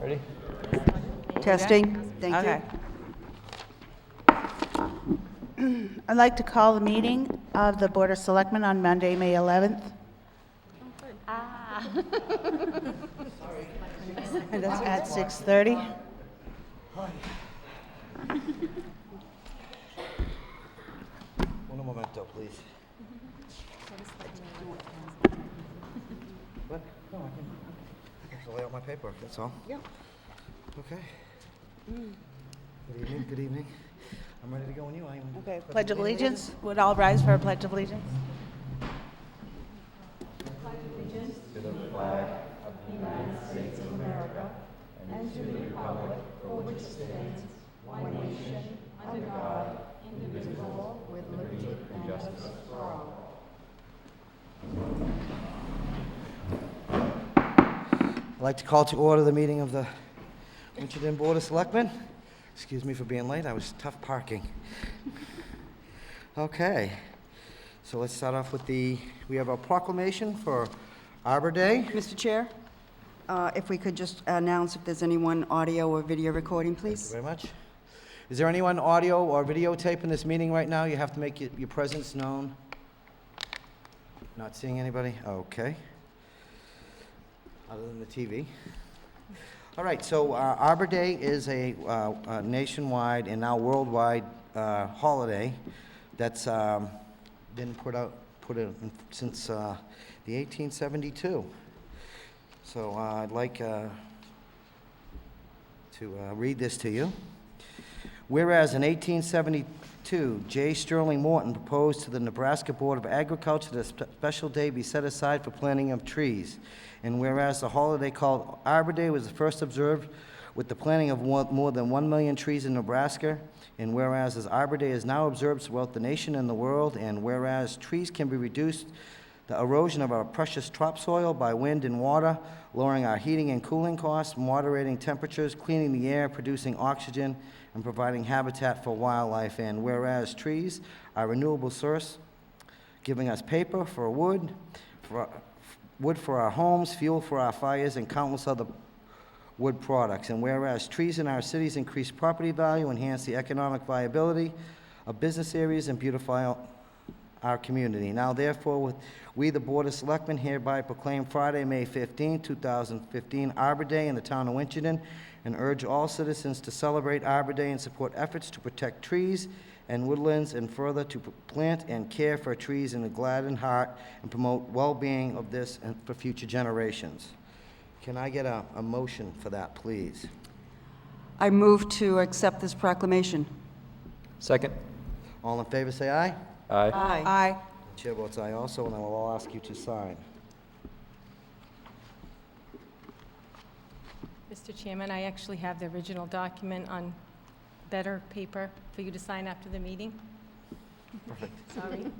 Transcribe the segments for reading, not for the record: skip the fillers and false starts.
Ready? Testing. Thank Okay. you. I'd like to call the meeting of the Board of Selectmen on Monday, May 11th. And that's at 6:30. Un momento, please. What? No, I have to lay out my paper, that's all. Yep. Okay. Good evening, good evening. I'm ready to go when you are. Okay, Pledge of Allegiance. Would all rise for a Pledge of Allegiance? I'd like to call to order the meeting of the Winchendon Board of Selectmen. Excuse me for being late, I was tough parking. Okay, so let's start off with we have a proclamation for Arbor Day. Mr. Chair, if we could just announce if there's anyone audio or video recording, Thank you please. very much. Is there anyone audio or videotape in this meeting right now? You have to make your presence known. Not seeing anybody? Okay. Other than the TV. All right, so Arbor Day is a nationwide and now worldwide holiday that's been put in since the 1872. So I'd like to read this to you. Whereas in 1872, J. Sterling Morton proposed to the Nebraska Board of Agriculture that a special day be set aside for planting of trees. And whereas the holiday called Arbor Day was first observed with the planting of more than 1 million trees in Nebraska, and whereas as Arbor Day is now observed throughout the nation and the world, and whereas trees can be reduced the erosion of our precious topsoil by wind and water, lowering our heating and cooling costs, moderating temperatures, cleaning the air, producing oxygen, and providing habitat for wildlife. And whereas trees are a renewable source, giving us paper for wood for our homes, fuel for our fires, and countless other wood products. And whereas trees in our cities increase property value, enhance the economic viability of business areas, and beautify our community. Now, therefore, we, the Board of Selectmen, hereby proclaim Friday, May 15, 2015, Arbor Day in the town of Winchendon, and urge all citizens to celebrate Arbor Day and support efforts to protect trees and woodlands, and further to plant and care for trees in a gladdened heart and promote well-being of this and for future generations. Can I get a motion for that, please? I move to accept this proclamation. Second. All in favor, say aye. Aye. Aye. Chair votes aye also, and I will all ask you to sign. Mr. Chairman, I actually have the original document on better paper for you to sign after the meeting. Perfect. Sorry. And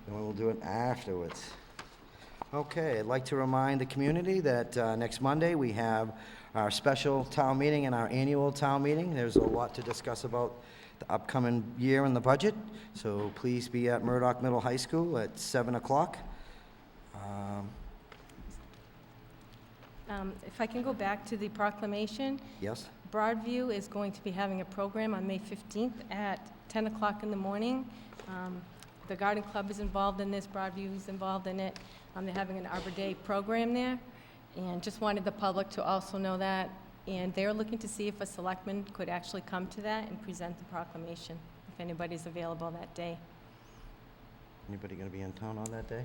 we'll do it afterwards. Okay, I'd like to remind the community that next Monday we have our special town meeting and our annual town meeting. There's a lot to discuss about the upcoming year and the budget, so please be at Murdoch Middle High School at 7 o'clock. If I can go back to the proclamation, Yes? Broadview is going to be having a program on May 15th at 10 o'clock in the morning. The Garden Club is involved in this, Broadview is involved in it. They're having an Arbor Day program there, and just wanted the public to also know that. And they're looking to see if a selectman could actually come to that and present the proclamation, if anybody's available that day. Anybody going to be in town on that day?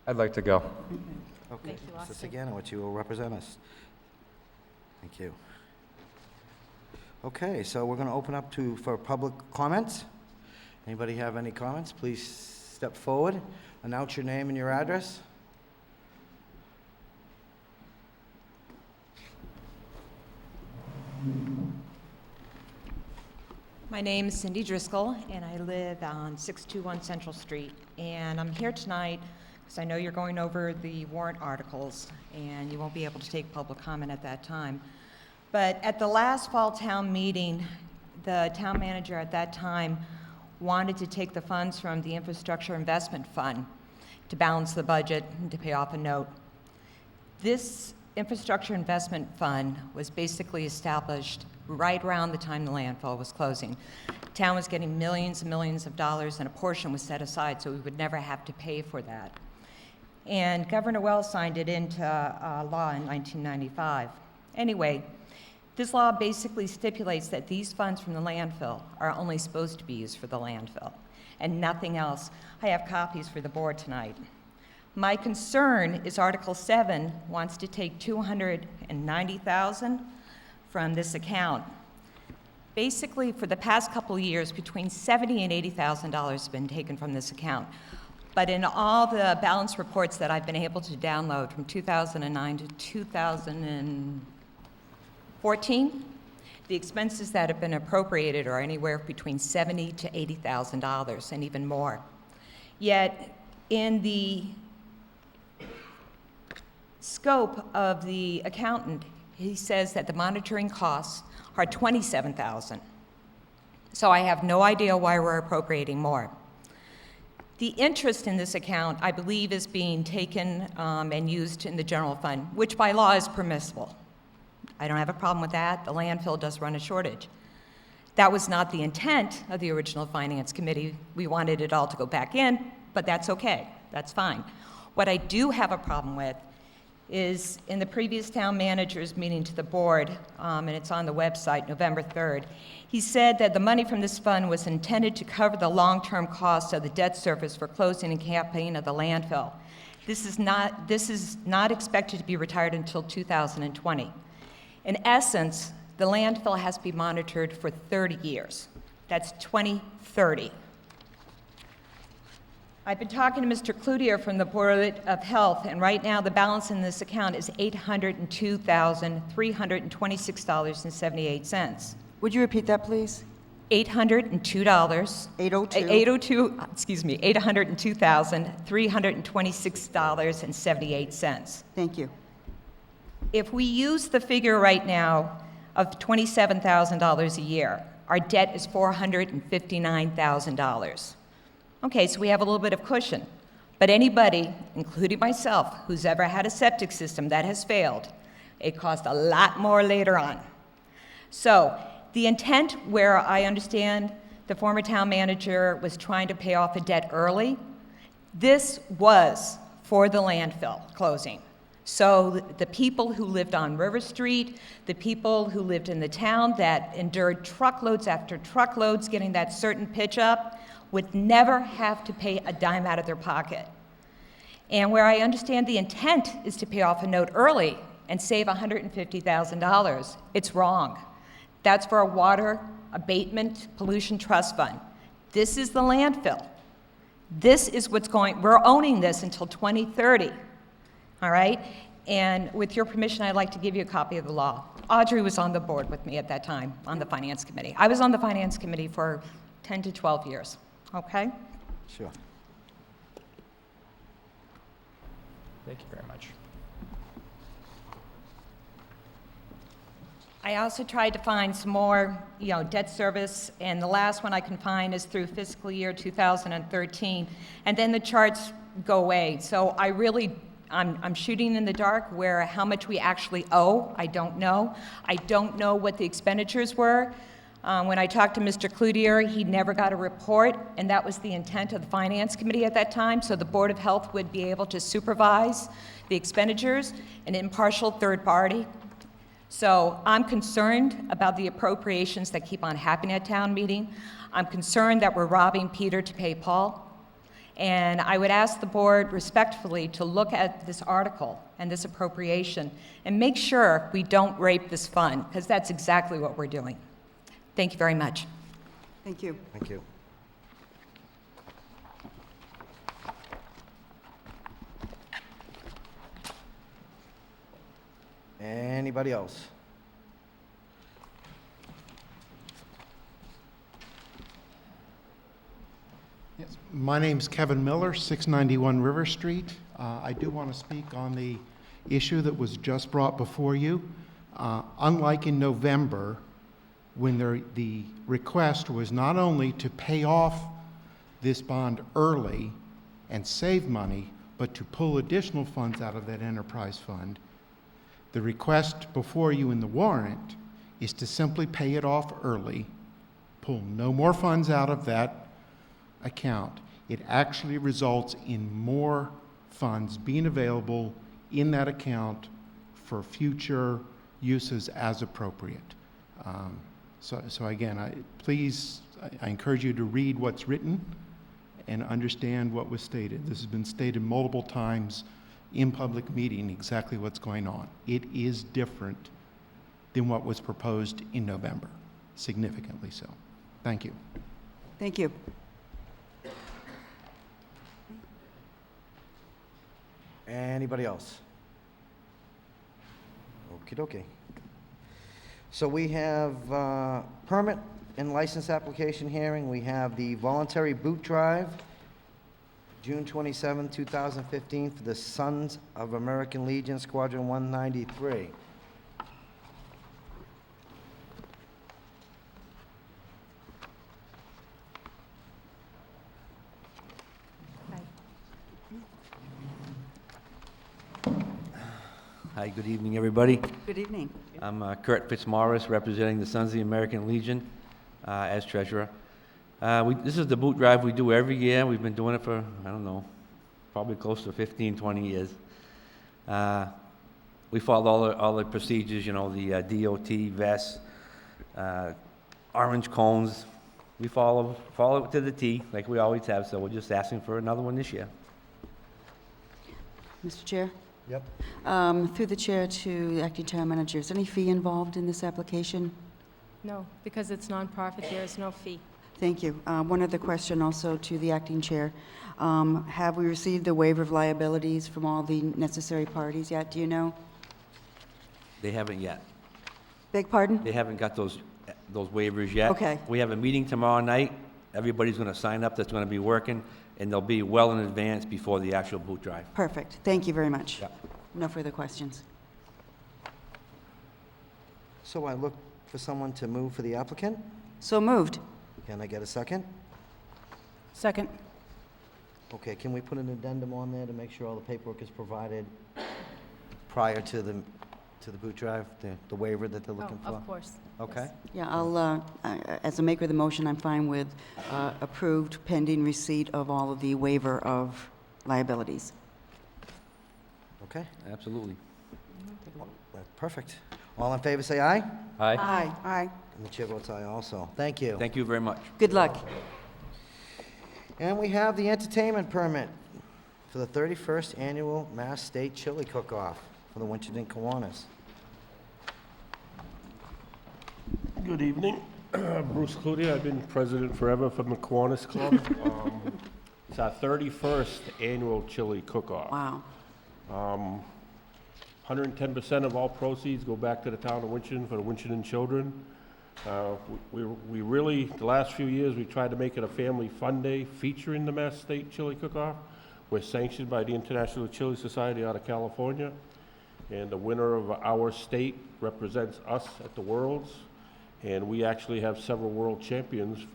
I'd like to go. Okay. Thank you, Mr. Austin. Sagana, what you will represent us. Thank you. Okay, so we're going to open up for public comments. Anybody have any comments? Please step forward, announce your name and your address. My name is Cindy Driscoll, and I live on 621 Central Street. And I'm here tonight because I know you're going over the warrant articles, and you won't be able to take public comment at that time. But at the last fall town meeting, the town manager at that time wanted to take the funds from the Infrastructure Investment Fund to balance the budget and to pay off a note. This infrastructure investment fund was basically established right around the time the landfill was closing. The town was getting millions and millions of dollars, and a portion was set aside so we would never have to pay for that. And Governor Wells signed it into law in 1995. Anyway, this law basically stipulates that these funds from the landfill are only supposed to be used for the landfill and nothing else. I have copies for the board tonight. My concern is Article 7 wants to take $290,000 from this account. Basically, for the past couple of years, between $70,000 and $80,000 has been taken from this account. But in all the balance reports that I've been able to download from 2009 to 2014, the expenses that have been appropriated are anywhere between $70,000 to $80,000 and even more. Yet, in the scope of the accountant, he says that the monitoring costs are $27,000. So I have no idea why we're appropriating more. The interest in this account, I believe, is being taken and used in the general fund, which by law is permissible. I don't have a problem with that. The landfill does run a shortage. That was not the intent of the original Finance Committee. We wanted it all to go back in, but that's okay. That's fine. What I do have a problem with is in the previous town manager's meeting to the board, and it's on the website, November 3rd, he said that the money from this fund was intended to cover the long-term costs of the debt service for closing and capping of the landfill. This is not expected to be retired until 2020. In essence, the landfill has to be monitored for 30 years. That's 2030. I've been talking to Mr. Cloutier from the Board of Health, and right now the balance in this account is $802,326.78. Would you repeat that, please? $802. 802? $802,326.78. Thank you. If we use the figure right now of $27,000 a year, our debt is $459,000. Okay, so we have a little bit of cushion. But anybody, including myself, who's ever had a septic system that has failed, it costs a lot more later on. So the intent, where I understand the former town manager was trying to pay off a debt early, this was for the landfill closing. So the people who lived on River Street, the people who lived in the town that endured truckloads after truckloads getting that certain pitch up, would never have to pay a dime out of their pocket. And where I understand the intent is to pay off a note early and save $150,000, it's wrong. That's for a water abatement pollution trust fund. This is the landfill. This is what's going, we're owning this until 2030, all right? And with your permission, I'd like to give you a copy of the law. Audrey was on the board with me at that time on the Finance Committee. I was on the Finance Committee for 10 to 12 years. Okay? Sure. Thank you very much. I also tried to find some more, debt service, and the last one I can find is through fiscal year 2013, and then the charts go away. So I'm shooting in the dark where how much we actually owe, I don't know. I don't know what the expenditures were. When I talked to Mr. Cloutier, he never got a report, and that was the intent of the Finance Committee at that time, so the Board of Health would be able to supervise the expenditures, an impartial third party. So I'm concerned about the appropriations that keep on happening at town meeting. I'm concerned that we're robbing Peter to pay Paul. And I would ask the board respectfully to look at this article and this appropriation and make sure we don't rape this fund, because that's exactly what we're doing. Thank you very much. Thank you. Thank you. Anybody else? Yes, my name's Kevin Miller, 691 River Street. I do want to speak on the issue that was just brought before you. Unlike in November, when the request was not only to pay off this bond early and save money, but to pull additional funds out of that enterprise fund, The request before you in the warrant is to simply pay it off early, pull no more funds out of that account. It actually results in more funds being available in that account for future uses as appropriate. So again, please, I encourage you to read what's written and understand what was stated. This has been stated multiple times in public meeting, exactly what's going on. It is different than what was proposed in November, significantly so. Thank you. Thank you. Anybody else? Okey dokey. So we have permit and license application hearing. We have the voluntary boot drive, June 27, 2015, for the Sons of American Legion, Squadron 193. Hi, good evening, everybody. Good evening. I'm Kurt Fitzmaurice, representing the Sons of the American Legion as treasurer. This is the boot drive we do every year. We've been doing it for, I don't know, probably close to 15, 20 years. We follow all the procedures, you know, the DOT, vests, orange cones. We follow it to the T, like we always have, so we're just asking for another one this year. Mr. Chair? Yep. Through the chair to the acting town manager, is any fee involved in this application? No, because it's nonprofit, there is no fee. Thank you. One other question also to the acting chair. Have we received the waiver of liabilities from all the necessary parties yet? Do you know? They haven't yet. Beg pardon? They haven't got those waivers yet. Okay. We have a meeting tomorrow night. Everybody's going to sign up that's going to be working, and they'll be well in advance before the actual boot drive. Perfect. Thank you very much. Yep. No further questions. So I look for someone to move for the applicant. So moved. Can I get a second? Second. Okay, can we put an addendum on there to make sure all the paperwork is provided prior to the boot drive, the waiver that they're looking for? Of course. Okay. Yeah, I'll, as a maker of the motion, I'm fine with approved pending receipt of all of the waiver of liabilities. Okay, Absolutely. perfect. All in favor, say aye. Aye. Aye. Aye. And the chair votes aye also. Thank you. Thank you very much. Good luck. And we have the entertainment permit for the 31st Annual Mass State Chili Cook-Off for the Winchendon Kiwanis. Good evening. Bruce Cloutier. I've been president forever for the Kiwanis Club. It's our 31st annual chili cook-off. Wow. 110% of all proceeds go back to the town of Winchendon for the Winchendon children. We really, the last few years, we tried to make it a family fun day featuring the Mass State Chili Cook-Off. We're sanctioned by the International Chili Society out of California, and the winner of our state represents us at the Worlds, and we actually have several world champions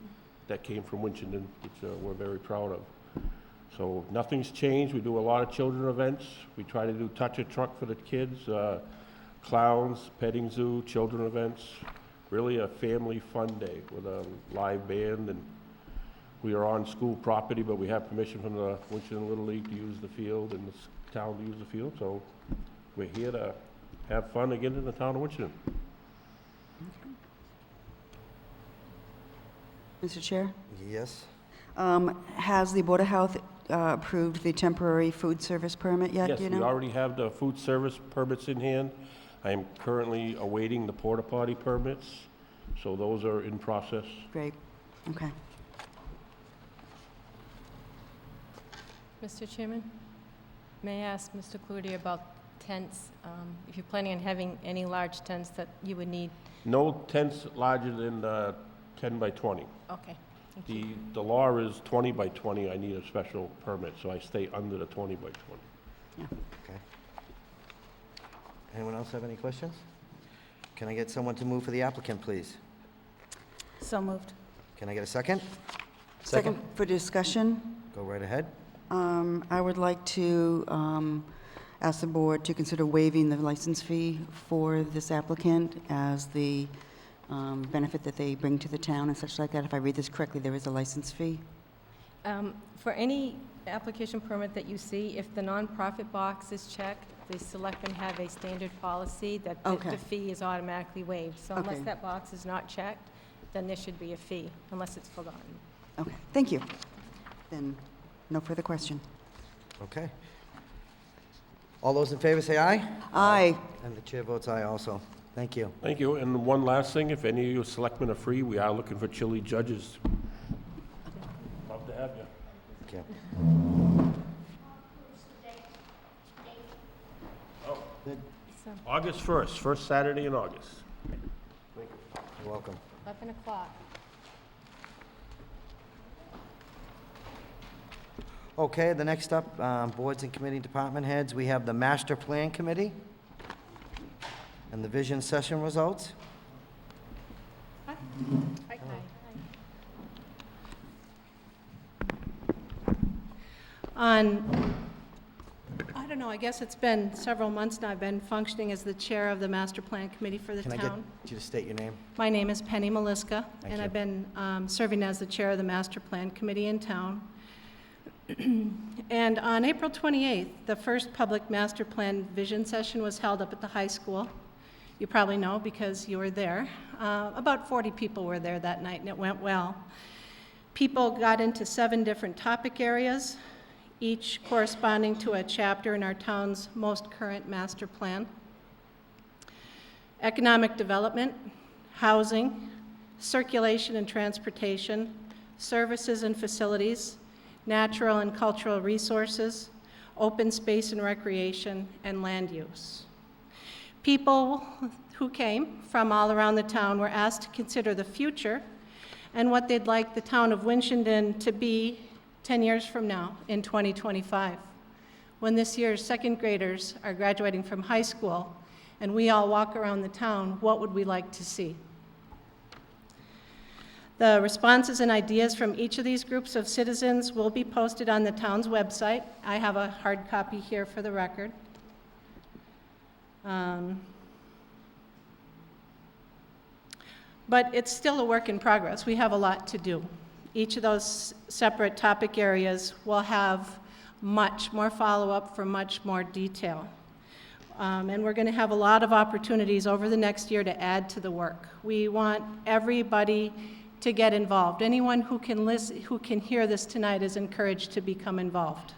that came from Winchendon, which we're very proud of. So nothing's changed. We do a lot of children events. We try to do touch a truck for the kids, clowns, petting zoo, children events. Really a family fun day with a live band, and we are on school property, but we have permission from the Winchendon Little League to use the field and the town to use the field. So we're here to have fun again in the town of Winchendon. Mr. Chair? Yes. Has the Board of Health approved the temporary food service permit yet? Yes, Do you we know? already have the food service permits in hand. I am currently awaiting the porta potty permits, so those are in process. Great. Okay. Mr. Chairman, may I ask Mr. Cloutier about tents? If you're planning on having any large tents that you would need? No tents larger than 10 by 20. Okay, thank you. The law is 20 by 20. I need a special permit, so I stay under the 20 by 20. Okay. Anyone else have any questions? Can I get someone to move for the applicant, please? So moved. Can I get a second? Second for discussion. Go right ahead. I would like to ask the board to consider waiving the license fee for this applicant as the benefit that they bring to the town and such like that. If I read this correctly, there is a license fee. For any application permit that you see, if the nonprofit box is checked, the selectmen have a standard policy that Okay. the fee is automatically waived. So unless Okay. that box is not checked, then there should be a fee, unless it's forgotten. Okay, thank you. Then, no further question. Okay. All those in favor say aye? Aye. And the chair votes aye also. Thank you. Thank you. And one last thing, if any of you selectmen are free, we are looking for chili judges. Love to have you. Okay. So, August 1st, first Saturday in August. You're welcome. 11 o'clock. Okay, the next up, boards and committee department heads, we have the Master Plan Committee and the vision session results. Hi. Hi. I don't know, I guess it's been several months now, I've been functioning as the chair of the Master Plan Committee for the Can I get town. you to state your name? My name is Penny Maliska, Thank and you. I've been serving as the chair of the Master Plan Committee in town. And on April 28th, the first public master plan vision session was held up at the high school. You probably know because you were there. About 40 people were there that night, and it went well. People got into 7 different topic areas, each corresponding to a chapter in our town's most current master plan. Economic development, housing, circulation and transportation, services and facilities, natural and cultural resources, open space and recreation, and land use. People who came from all around the town were asked to consider the future and what they'd like the town of Winchendon to be 10 years from now, in 2025, when this year's second graders are graduating from high school and we all walk around the town, what would we like to see? The responses and ideas from each of these groups of citizens will be posted on the town's website. I have a hard copy here for the record. But it's still a work in progress. We have a lot to do. Each of those separate topic areas will have much more follow-up for much more detail. And we're going to have a lot of opportunities over the next year to add to the work. We want everybody to get involved. Anyone who can listen, who can hear this tonight is encouraged to become involved.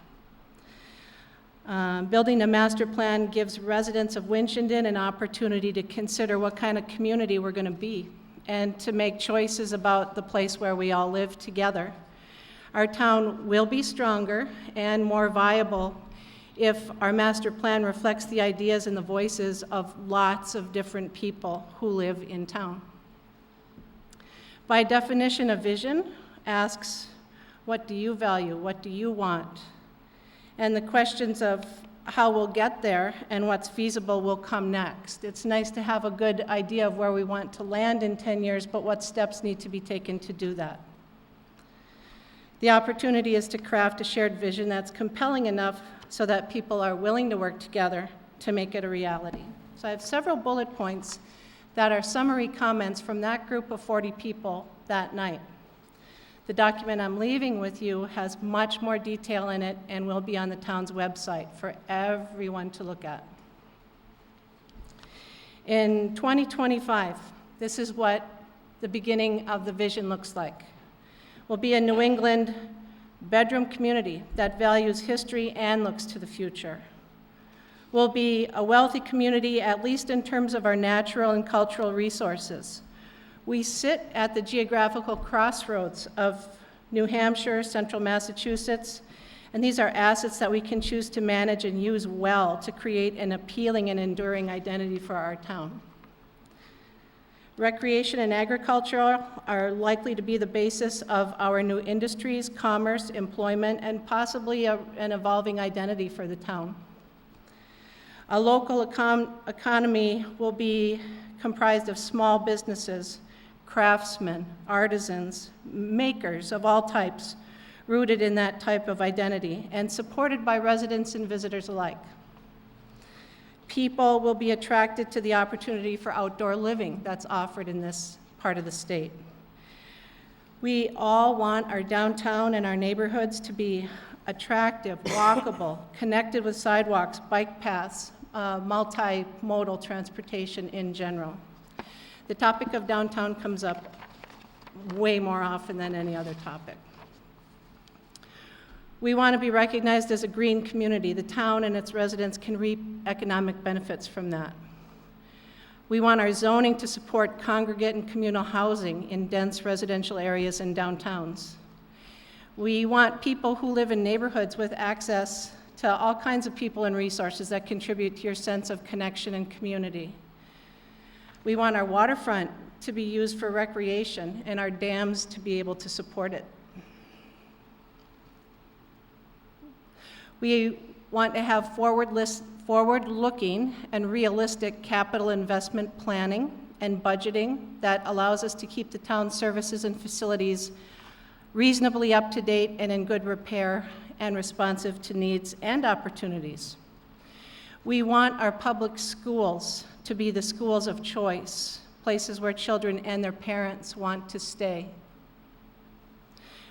Building a master plan gives residents of Winchendon an opportunity to consider what kind of community we're going to be and to make choices about the place where we all live together. Our town will be stronger and more viable if our master plan reflects the ideas and the voices of lots of different people who live in town. By definition, a vision asks, what do you value? What do you want? And the questions of how we'll get there and what's feasible will come next. It's nice to have a good idea of where we want to land in 10 years, but what steps need to be taken to do that. The opportunity is to craft a shared vision that's compelling enough so that people are willing to work together to make it a reality. So I have several bullet points that are summary comments from that group of 40 people that night. The document I'm leaving with you has much more detail in it and will be on the town's website for everyone to look at. In 2025, this is what the beginning of the vision looks like. We'll be a New England bedroom community that values history and looks to the future. We'll be a wealthy community, at least in terms of our natural and cultural resources. We sit at the geographical crossroads of New Hampshire, central Massachusetts, and these are assets that we can choose to manage and use well to create an appealing and enduring identity for our town. Recreation and agriculture are likely to be the basis of our new industries, commerce, employment, and possibly an evolving identity for the town. A local economy will be comprised of small businesses, craftsmen, artisans, makers of all types, rooted in that type of identity and supported by residents and visitors alike. people will be attracted to the opportunity for outdoor living that's offered in this part of the state. We all want our downtown and our neighborhoods to be attractive, walkable, connected with sidewalks, bike paths, multimodal transportation in general. The topic of downtown comes up way more often than any other topic. We want to be recognized as a green community. The town and its residents can reap economic benefits from that. We want our zoning to support congregate and communal housing in dense residential areas and downtowns. We want people who live in neighborhoods with access to all kinds of people and resources that contribute to your sense of connection and community. We want our waterfront to be used for recreation and our dams to be able to support it. We want to have forward-looking and realistic capital investment planning and budgeting that allows us to keep the town's services and facilities reasonably up to date and in good repair and responsive to needs and opportunities. We want our public schools to be the schools of choice, places where children and their parents want to stay.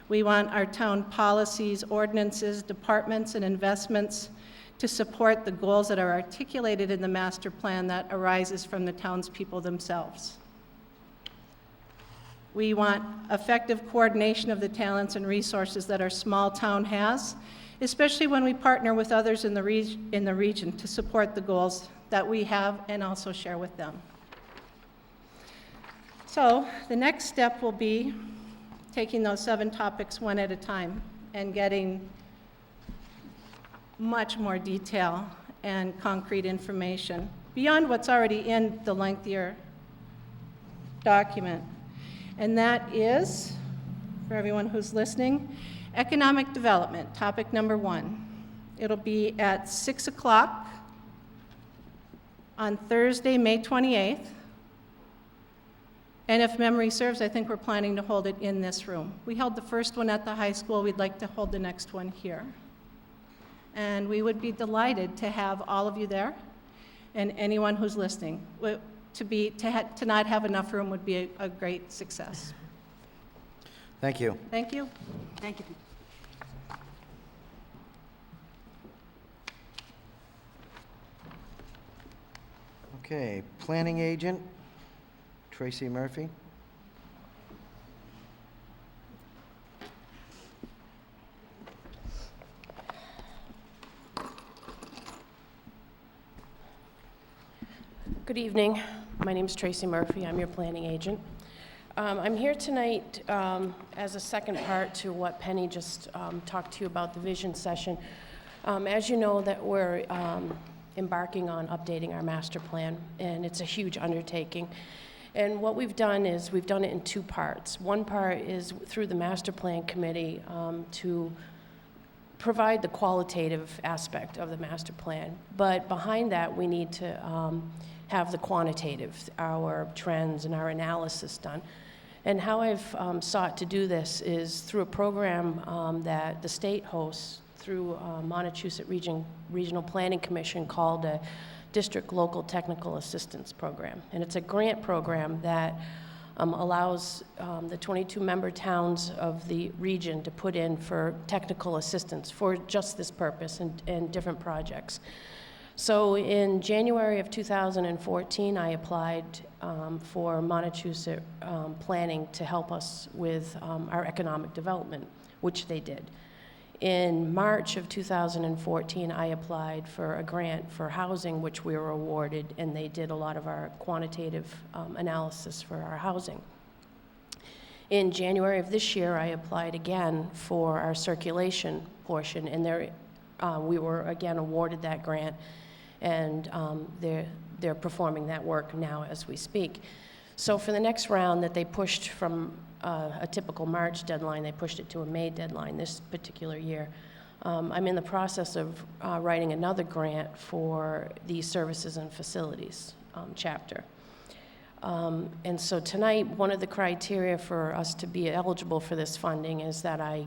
We want our town policies, ordinances, departments, and investments to support the goals that are articulated in the master plan that arises from the townspeople themselves. We want effective coordination of the talents and resources that our small town has, especially when we partner with others in the region to support the goals that we have and also share with them. So the next step will be taking those 7 topics one at a time and getting much more detail and concrete information beyond what's already in the lengthier document. And that is, for everyone who's listening, economic development, topic number 1. It'll be at 6 o'clock on Thursday, May 28th. And if memory serves, I think we're planning to hold it in this room. We held the first one at the high school. We'd like to hold the next one here. And we would be delighted to have all of you there and anyone who's listening. To not have enough room would be a great success. Thank you. Thank you. Thank you. Okay, planning agent, Tracy Murphy. Good evening. My name is Tracy Murphy. I'm your planning agent. I'm here tonight as a second part to what Penny just talked to you about the vision session. As you know, that we're embarking on updating our master plan, and it's a huge undertaking. And what we've done is we've done it in 2 parts. One part is through the master plan committee to provide the qualitative aspect of the master plan. But behind that, we need to have the quantitative, our trends and our analysis done. And how I've sought to do this is through a program that the state hosts through Montechusett Regional Planning Commission called a District Local Technical Assistance Program. And it's a grant program that allows the 22 member towns of the region to put in for technical assistance for just this purpose and different projects. So in January of 2014, I applied for Montechusett Planning to help us with our economic development, which they did. In March of 2014, I applied for a grant for housing, which we were awarded, and they did a lot of our quantitative analysis for our housing. In January of this year, I applied again for our circulation portion, and we were again awarded that grant, and they're performing that work now as we speak. So for the next round that they pushed from a typical March deadline, they pushed it to a May deadline this particular year. I'm in the process of writing another grant for the services and facilities chapter. And so tonight, one of the criteria for us to be eligible for this funding is that I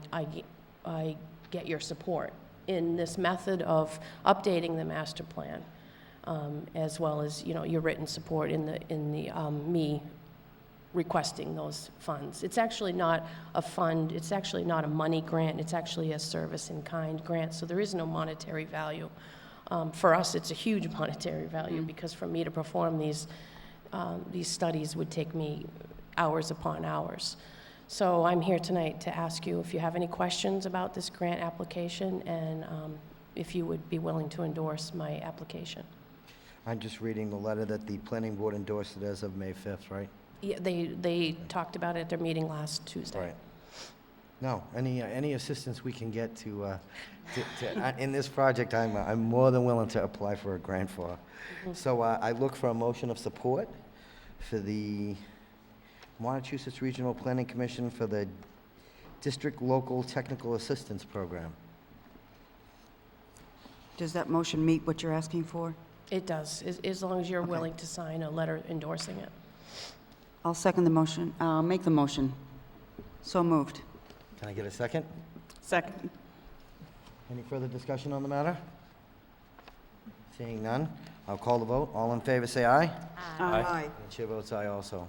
get your support in this method of updating the master plan. as well as, your written support in the me requesting those funds. It's actually not a fund, it's actually not a money grant, it's actually a service-in-kind grant, so there is no monetary value. For us, it's a huge monetary value, because for me to perform these studies would take me hours upon hours. So I'm here tonight to ask you if you have any questions about this grant application, and if you would be willing to endorse my application. I'm just reading the letter that the planning board endorsed it as of May 5th, right? Yeah, they talked about it at their meeting last Tuesday. Right. No, any assistance we can get to in this project, I'm more than willing to apply for a grant for. So I look for a motion of support for the Massachusetts Regional Planning Commission for the District Local Technical Assistance Program. Does that motion meet what you're asking for? It does, as long as you're Okay. willing to sign a letter endorsing it. I'll second the motion. Make the motion. So moved. Can I get a second? Second. Any further discussion on the matter? Seeing none, I'll call the vote. All in favor, say aye. Aye. And chair votes aye also.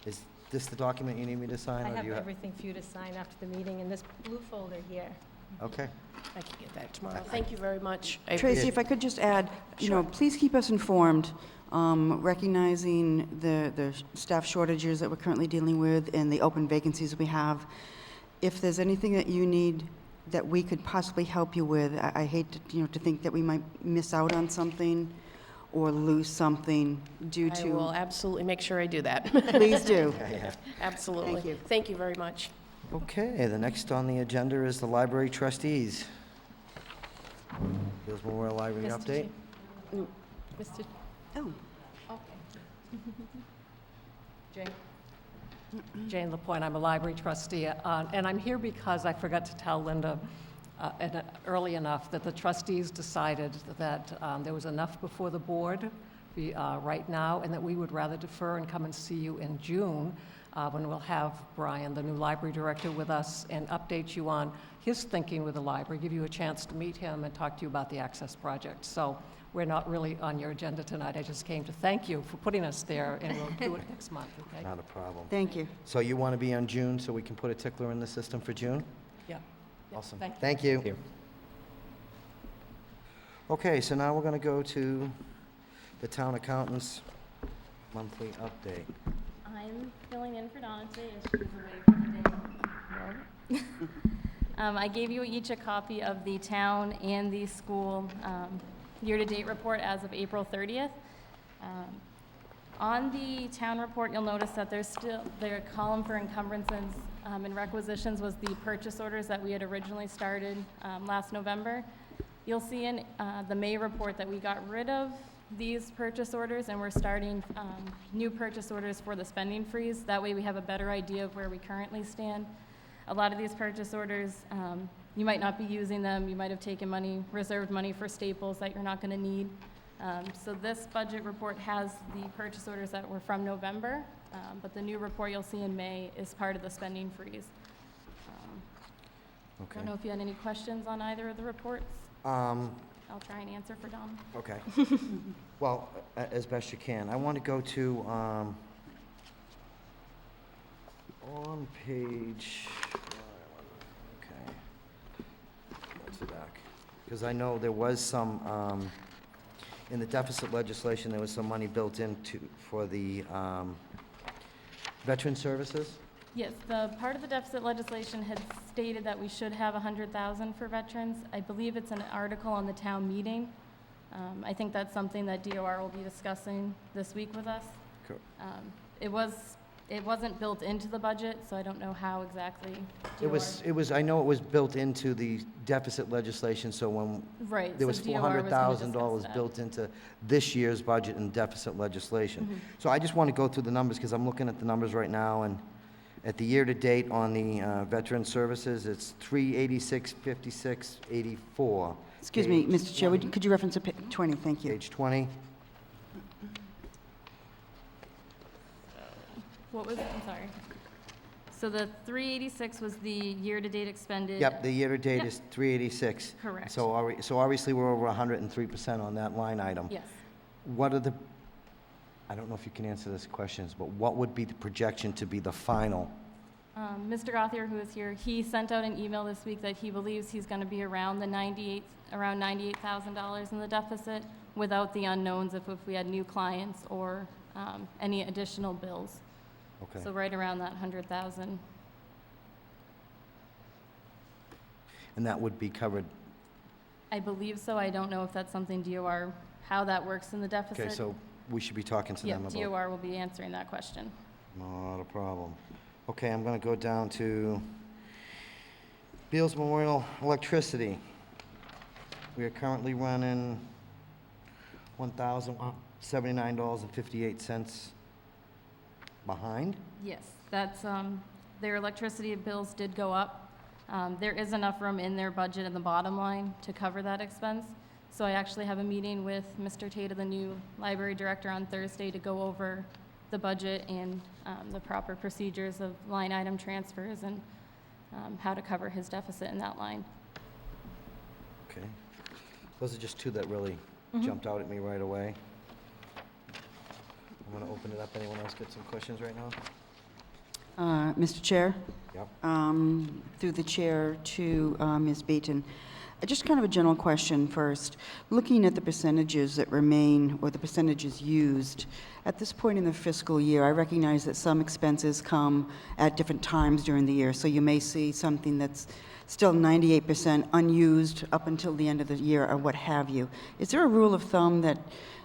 Is this the document you need me to sign? I or do have you everything for you to sign after the meeting in this blue folder here. Okay. I can get that tomorrow. Thank you very much. Tracy, if I could just add, please keep us informed, recognizing the staff shortages that we're currently dealing with and the open vacancies we have. If there's anything that you need that we could possibly help you with, I hate to think that we might miss out on something or lose something due I will to. absolutely make sure I do that. Please do. Absolutely. Thank you. Thank you very much. Okay, the next on the agenda is the library trustees. Bills Memorial Library Mr. update. Mr. Oh, Okay. Jane? Jane LaPointe, I'm a library trustee, and I'm here because I forgot to tell Linda early enough that the trustees decided that there was enough before the board right now, and that we would rather defer and come and see you in June, when we'll have Brian, the new library director, with us and update you on his thinking with the library, give you a chance to meet him and talk to you about the Access Project. So we're not really on your agenda tonight. I just came to thank you for putting us there, and we'll do it next month, okay? Not a problem. thank you. So you want to be on June, so we can put a tickler in the system for June? Yeah. Awesome. Thank you. Thank you. Thank you. Okay, so now we're going to go to the town accountant's monthly update. I'm filling in for Donna today as she's away for the day. I gave you each a copy of the town and the school year-to-date report as of April 30th. On the town report, you'll notice that their column for encumbrances and requisitions was the purchase orders that we had originally started last November. You'll see in the May report that we got rid of these purchase orders, and we're starting new purchase orders for the spending freeze. That way we have a better idea of where we currently stand. A lot of these purchase orders, you might not be using them. You might have taken money, reserved money for staples that you're not going to need. So this budget report has the purchase orders that were from November, but the new report you'll see in May is part of the spending freeze. I Okay. don't know if you had any questions on either of the reports. I'll try and answer for Dom. Okay. Well, as best you can. I want to go to, on page, okay, what's the back? Because I know there was some, in the deficit legislation, there was some money built into, for the veteran services? Yes, the part of the deficit legislation had stated that we should have 100,000 for veterans. I believe it's an article on the town meeting. I think that's something that DOR will be discussing this week with us. Cool. It wasn't built into the budget, so I don't know how exactly It was, I know it was built into the deficit legislation, so when Right, there so was DOR was gonna discuss $400,000 that. built into this year's budget and deficit legislation. So I just want to go through the numbers, because I'm looking at the numbers right now, and at the year-to-date on the veteran services, it's 386.56.84. Excuse me, Page Mr. Chair, could you reference 20? Thank you. Page 20. What was it? I'm sorry. So the 386 was the year-to-date expended. Yep, the year-to-date Yep. is 386. Correct. So obviously, we're over 103% on that line item. Yes. what are the, I don't know if you can answer this questions, but what would be the projection to be the final? Mr. Gothier, who is here, he sent out an email this week that he believes he's going to be around around $98,000 in the deficit without the unknowns if we had new clients or any additional bills. Okay. So right around that 100,000. And that would be covered, I believe so. I don't know if that's something DOR, how that works in the deficit. okay, so we should be talking to Yep, them about. DOR will be answering that question. Not a problem. Okay, I'm gonna go down to Beals Memorial Electricity. We are currently running $1,079.58 behind. Yes, that's, their electricity bills did go up. There is enough room in their budget in the bottom line to cover that expense. So I actually have a meeting with Mr. Tata, the new library director, on Thursday to go over the budget and the proper procedures of line item transfers and how to cover his deficit in that line. Okay. Those are just two that really jumped out at me right away. I'm gonna open it up. Anyone else got some questions right now? Mr. Chair? Yep. Through the chair to Ms. Beaton. Just kind of a general question first. Looking at the percentages that remain, or the percentages used, at this point in the fiscal year, I recognize that some expenses come at different times during the year, so you may see something that's still 98% unused up until the end of the year or what have you. Is there a rule of thumb that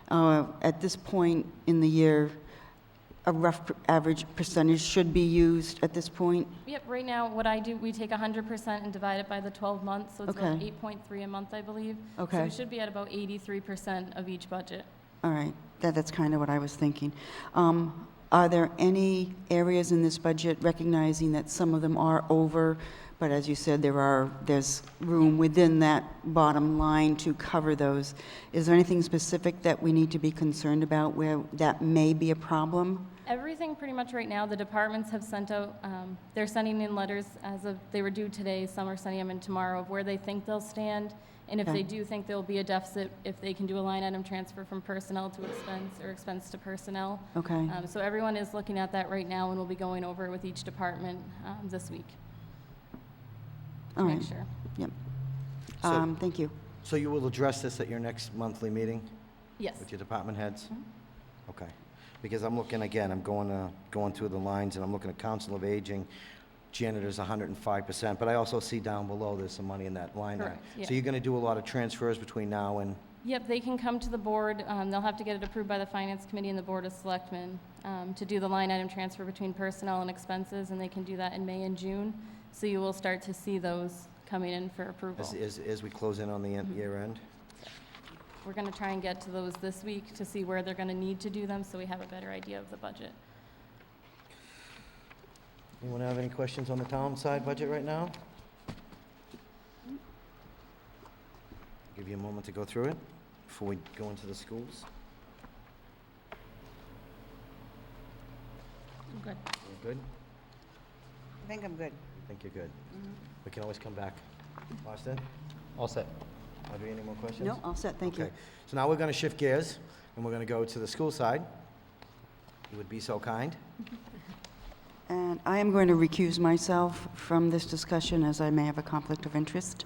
at this point in the year, a rough average percentage should be used at this point? Yep, right now, what I do, we take 100% and divide it by the 12 months, so it's about Okay. 8.3 a month, I believe. So Okay. we should be at about 83% of each budget. All right, that's kind of what I was thinking. Are there any areas in this budget, recognizing that some of them are over, but as you said, there's room within that bottom line to cover those? Is there anything specific that we need to be concerned about where that may be a problem? Everything pretty much right now, the departments have sent out, they're sending in letters as of, they were due today, some are sending them in tomorrow, of where they think they'll stand. And if Okay. they do think there'll be a deficit, if they can do a line item transfer from personnel to expense or expense to personnel. Okay, So everyone is looking at that right now, and we'll be going over it with each department this week. all Make right, sure. So- thank you. So you will address this at your next monthly meeting Yes. with your department heads? Mhm. Okay. Because I'm looking, again, I'm going through the lines, and I'm looking at Council of Aging, janitor's 105%, but I also see down below there's some money in that line item. Correct, yeah. So you're gonna do a lot of transfers between now and, Yep, they can come to the board, they'll have to get it approved by the Finance Committee and the Board of Selectmen to do the line item transfer between personnel and expenses, and they can do that in May and June. So you will start to see those coming in for approval. as we close in on the year end? We're going to try and get to those this week to see where they're going to need to do them, so we have a better idea of the budget. Anyone have any questions on the town side budget right now? Give you a moment to go through it before we go into the schools. Good. You good? I think I'm good. I think you're good. We can always come back. Austin, All set. Audrey, any more questions? No, all set, thank you. Okay, so now we're gonna shift gears, and we're gonna go to the school side. You would be so kind. And I am going to recuse myself from this discussion as I may have a conflict of interest.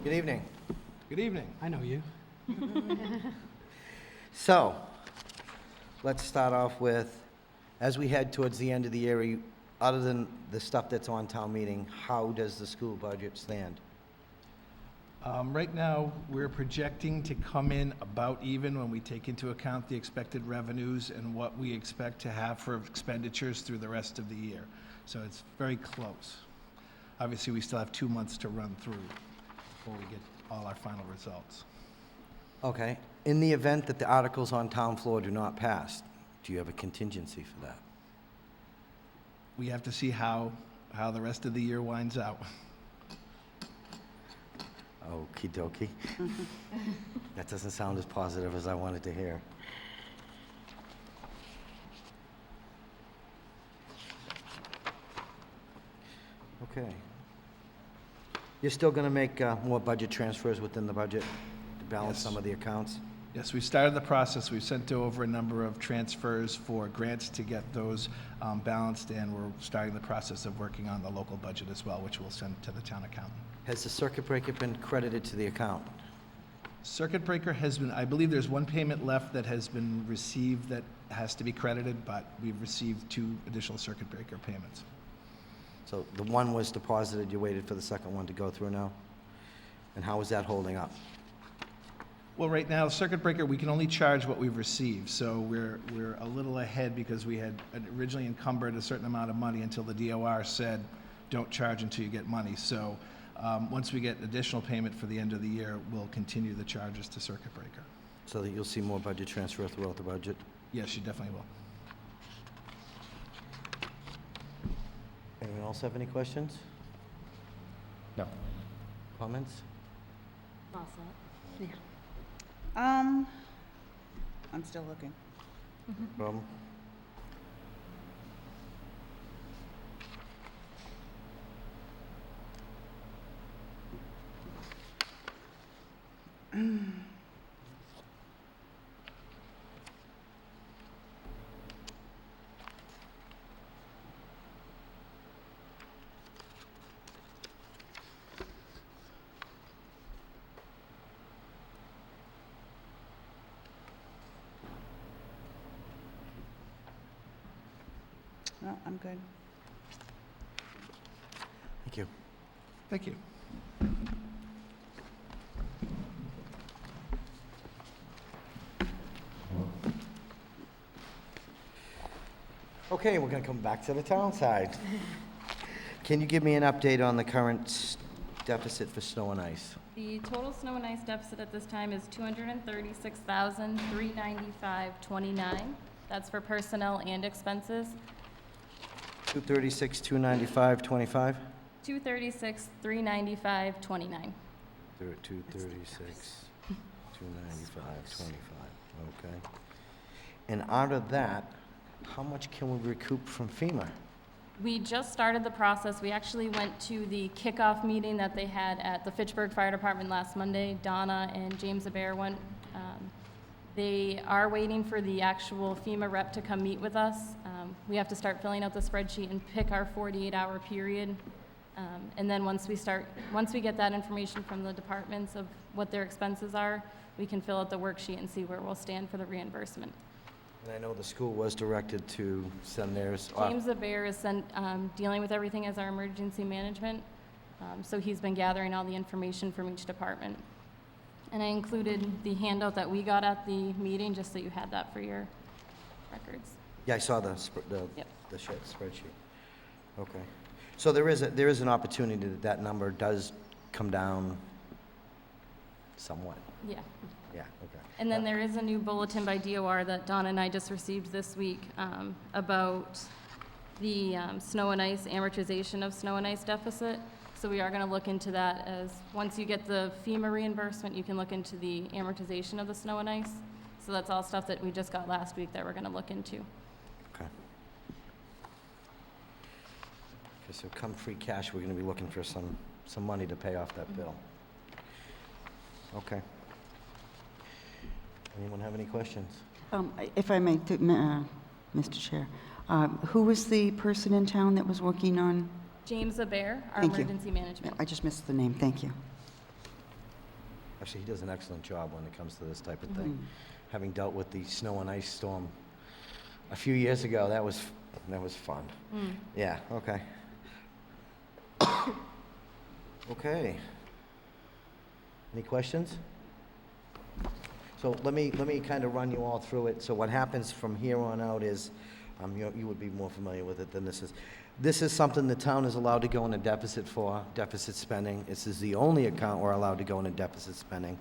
Good evening. Good evening. I know you. So, let's start off with, as we head towards the end of the year, other than the stuff that's on town meeting, how does the school budget stand? Right now, we're projecting to come in about even when we take into account the expected revenues and what we expect to have for expenditures through the rest of the year. So it's very close. Obviously, we still have 2 months to run through before we get all our final results. Okay, in the event that the articles on town floor do not pass, do you have a contingency for that? We have to see how the rest of the year winds out. Okie dokie. That doesn't sound as positive as I wanted to hear. Okay. You're still going to make more budget transfers within the budget to balance Yes. some of the accounts? Yes, we started the process. We've sent over a number of transfers for grants to get those balanced, and we're starting the process of working on the local budget as well, which we'll send to the town accountant. Has the circuit breaker been credited to the account? Circuit breaker has been, I believe there's one payment left that has been received that has to be credited, but we've received 2 additional circuit breaker payments. So the one was deposited, you waited for the second one to go through now? And how is that holding up? Well, right now, circuit breaker, we can only charge what we've received, so we're a little ahead because we had originally encumbered a certain amount of money until the DOR said, don't charge until you get money. So once we get additional payment for the end of the year, we'll continue the charges to circuit breaker. So that you'll see more budget transfer throughout the budget? Yes, you definitely will. Anyone else have any questions? No. Comments? I'm still looking. Problem? No, I'm good. Thank you. Thank you. Okay, we're going to come back to the town side. Can you give me an update on the current deficit for snow and ice? The total snow and ice deficit at this time is $236,395.29. That's for personnel and expenses. 236, 295, 25? $236,395.29. 236, 295, 25, okay. And out of that, how much can we recoup from FEMA? We just started the process. We actually went to the kickoff meeting that they had at the Fitchburg Fire Department last Monday. Donna and James Abair went. They are waiting for the actual FEMA rep to come meet with us. We have to start filling out the spreadsheet and pick our 48-hour period. And then once we get that information from the departments of what their expenses are, we can fill out the worksheet and see where we'll stand for the reimbursement. And I know the school was directed to send theirs off. James Abair is dealing with everything as our emergency management, so he's been gathering all the information from each department. And I included the handout that we got at the meeting, just so you had that for your records. Yeah, I saw Yep. the spreadsheet. Okay. So there is an opportunity that number does come down somewhat. Yeah. Yeah, okay. And then there is a new bulletin by DOR that Donna and I just received this week about the snow and ice, amortization of snow and ice deficit. So we are going to look into that as, once you get the FEMA reimbursement, you can look into the amortization of the snow and ice. So that's all stuff that we just got last week that we're going to look into. Okay. Okay, so come free cash, we're gonna be looking for some money to pay off that bill. Okay. Anyone have any questions? If I may, Mr. Chair, who was the person in town that was working on? James Abair, our Thank you. emergency management. I just missed the name, thank you. Actually, he does an excellent job when it comes to this type of thing. Having dealt with the snow and ice storm a few years ago, that was fun. Yeah, okay. Okay. Any questions? So let me kind of run you all through it. So what happens from here on out is, you would be more familiar with it than this is. This is something the town is allowed to go in a deficit for, deficit spending. This is the only account we're allowed to go in a deficit spending.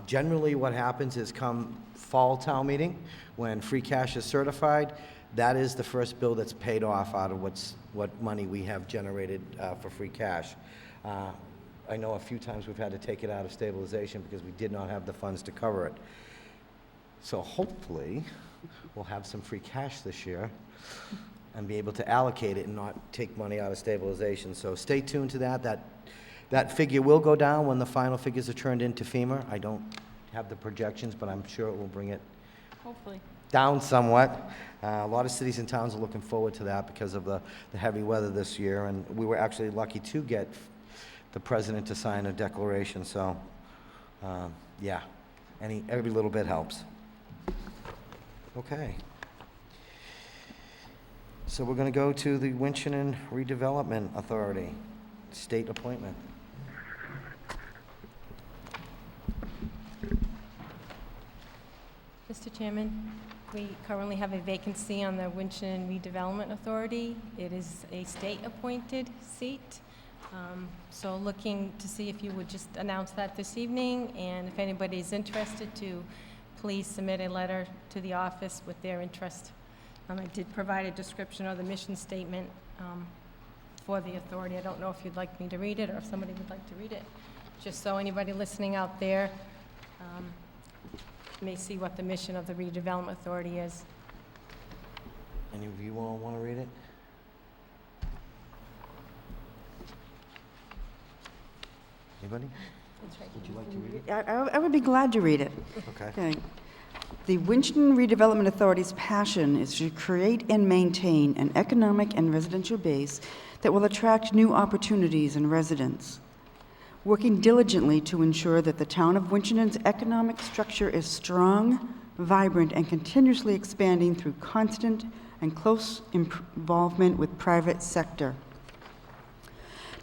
Generally, what happens is come fall town meeting, when free cash is certified, that is the first bill that's paid off out of what money we have generated for free cash. I know a few times we've had to take it out of stabilization because we did not have the funds to cover it. So hopefully, we'll have some free cash this year. and be able to allocate it and not take money out of stabilization. So stay tuned to that. That figure will go down when the final figures are turned into FEMA. I don't have the projections, but I'm sure it will bring it Hopefully. down somewhat. A lot of cities and towns are looking forward to that because of the heavy weather this year, and we were actually lucky to get the president to sign a declaration, so, yeah, every little bit helps. Okay. So we're gonna go to the Winchendon Redevelopment Authority, state appointment. Mr. Chairman, we currently have a vacancy on the Winchendon Redevelopment Authority. It is a state-appointed seat. So looking to see if you would just announce that this evening, and if anybody is interested, to please submit a letter to the office with their interest. I did provide a description of the mission statement for the authority. I don't know if you'd like me to read it, or if somebody would like to read it, just so anybody listening out there may see what the mission of the Redevelopment Authority is. Any of you all want to read it? Anybody? Would you like to read it? I would be glad to read it. Okay. Okay. The Winchendon Redevelopment Authority's passion is to create and maintain an economic and residential base that will attract new opportunities and residents. Working diligently to ensure that the town of Winchendon's economic structure is strong, vibrant, and continuously expanding through constant and close involvement with private sector.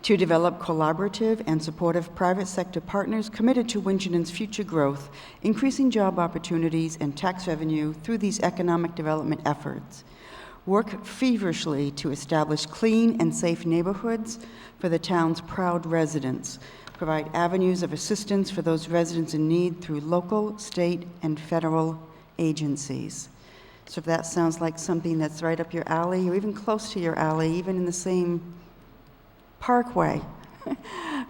To develop collaborative and supportive private sector partners committed to Winchendon's future growth, increasing job opportunities and tax revenue through these economic development efforts. Work feverishly to establish clean and safe neighborhoods for the town's proud residents. Provide avenues of assistance for those residents in need through local, state, and federal agencies. So if that sounds like something that's right up your alley, or even close to your alley, even in the same parkway,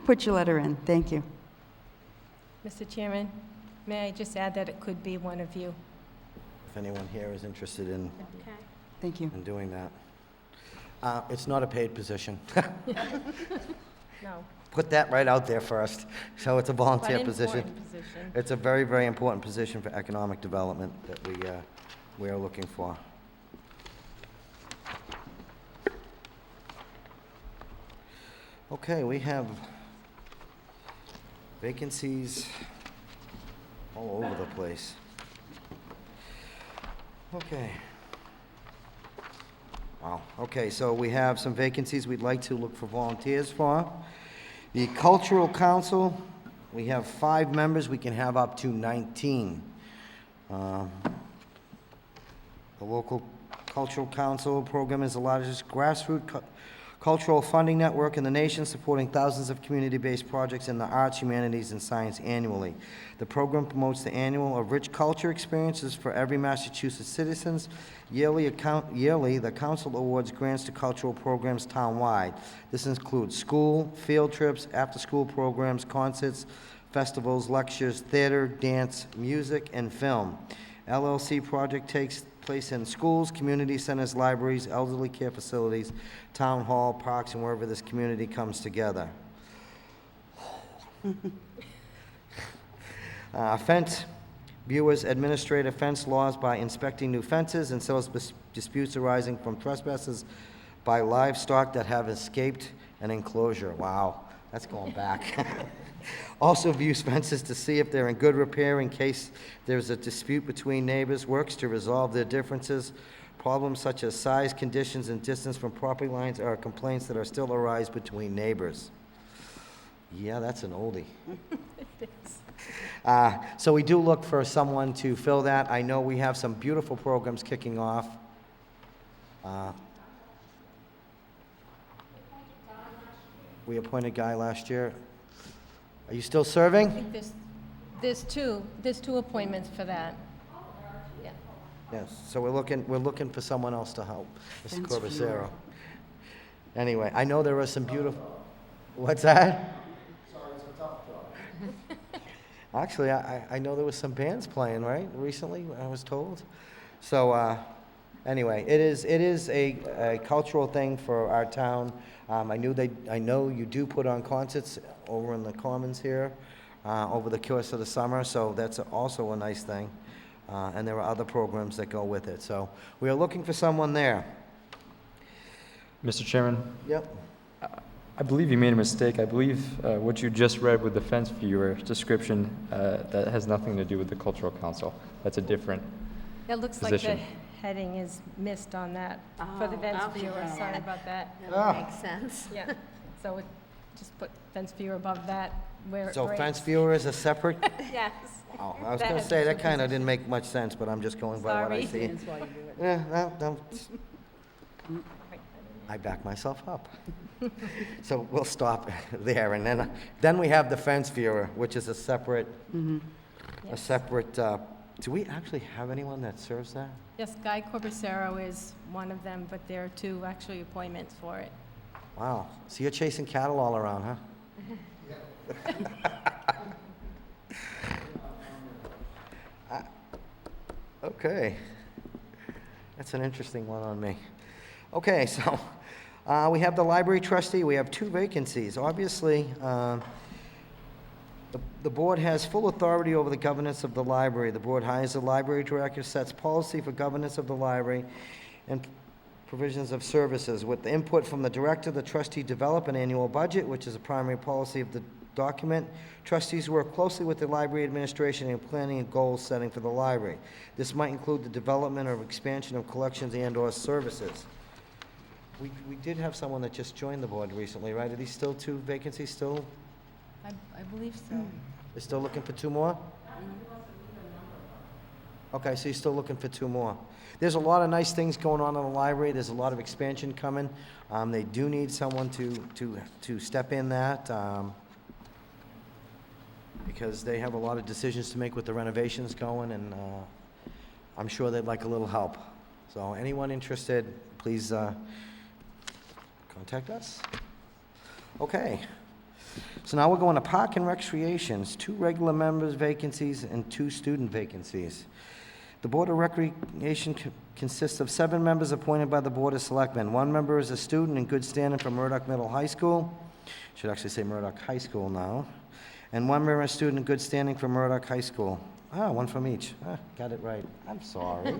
put your letter in. Thank you. Mr. Chairman, may I just add that it could be one of you? If anyone here is interested in Thank you. doing that. It's not a paid position. No. Put that right out there first. So it's a volunteer But position. important position. It's a very, very important position for economic development that we are looking for. Okay, we have vacancies all over the place. Okay. Wow, okay, so we have some vacancies we'd like to look for volunteers for. The Cultural Council, we have 5 members, we can have up to 19. The local Cultural Council program is the largest grassroots cultural funding network in the nation, supporting thousands of community-based projects in the arts, humanities, and science annually. The program promotes the annual of rich culture experiences for every Massachusetts citizens. Yearly, the council awards grants to cultural programs townwide. This includes school, field trips, after-school programs, concerts, festivals, lectures, theater, dance, music, and film. LLC project takes place in schools, community centers, libraries, elderly care facilities, town hall, parks, and wherever this community comes together. Fence viewers administrate fence laws by inspecting new fences and settles disputes arising from trespasses by livestock that have escaped an enclosure. Wow, that's going back. Also views fences to see if they're in good repair in case there's a dispute between neighbors, works to resolve their differences. Problems such as size, conditions, and distance from property lines are complaints that are still arise between neighbors. Yeah, that's an oldie. It is. So we do look for someone to fill that. I know we have some beautiful programs kicking off. We appointed Guy last year. Are you still I serving? think there's two appointments for that. Yeah. Yes, so we're looking for someone else to help, Mr. Fence Corbacero. viewer. Anyway, I know there are some beautiful, what's that? Sorry, it's a tough job. Actually, I know there was some bands playing, right, recently, I was told. So, Anyway, it is a cultural thing for our town. I know you do put on concerts over in the Commons here over the course of the summer, so that's also a nice thing. And there are other programs that go with it. So we are looking for someone there. Mr. Chairman, Yep. I believe you made a mistake. I believe what you just read with the fence viewer description, that has nothing to do with the Cultural Council. That's a different It looks like the position. heading is missed on that for the fence viewer. Sorry about that. Ah. Makes sense. Yeah, so it, just put fence viewer above that where it So breaks. fence viewer is a separate? Yes. Oh, I was That going to has say, that different kind of didn't make much sense, but I'm just going by what I Sorry. see. Yeah, no, I back myself up. So we'll stop there, and then we have the fence viewer, which is a separate, do we actually have anyone that serves that? Yes, Guy Corbacero is one of them, but there are two actually appointments for it. Wow, so you're chasing cattle all around, huh? Okay. That's an interesting one on me. Okay, so we have the library trustee. We have 2 vacancies. Obviously, the board has full authority over the governance of the library. The board hires the library director, sets policy for governance of the library, and provisions of services. With the input from the director, the trustee develop an annual budget, which is a primary policy of the document. Trustees work closely with the library administration in planning and goal setting for the library. This might include the development or expansion of collections and/or services. We did have someone that just joined the board recently, right? Are these still 2 vacancies still? I believe so. They're still looking for 2 more? Okay, so you're still looking for 2 more. There's a lot of nice things going on in the library. There's a lot of expansion coming. They do need someone to step in that, because they have a lot of decisions to make with the renovations going, and I'm sure they'd like a little help. So anyone interested, please contact us. Okay. So now we're going to Park and Recreations, 2 regular members vacancies and 2 student vacancies. The Board of Recreation consists of 7 members appointed by the Board of Selectmen. 1 member is a student in good standing from Murdoch Middle High School. Should actually say Murdoch High School now. And 1 member is a student in good standing from Murdoch High School. 1 from each. Got it right. I'm sorry.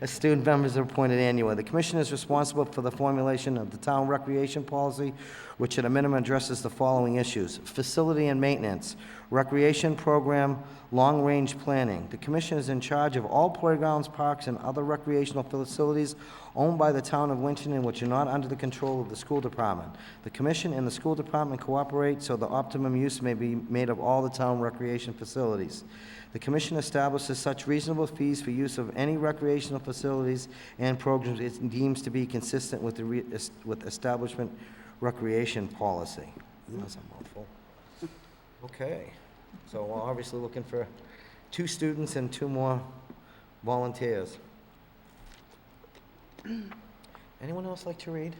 As student members are appointed annually. The commission is responsible for the formulation of the town recreation policy, which at a minimum addresses the following issues: facility and maintenance, recreation program, long-range planning. The commission is in charge of all playgrounds, parks, and other recreational facilities owned by the town of Winchendon which are not under the control of the school department. The commission and the school department cooperate so the optimum use may be made of all the town recreation facilities. The commission establishes such reasonable fees for use of any recreational facilities and programs it deems to be consistent with with establishment recreation policy. That's a mouthful. Okay, so we're obviously looking for 2 students and 2 more volunteers. Anyone else like to read?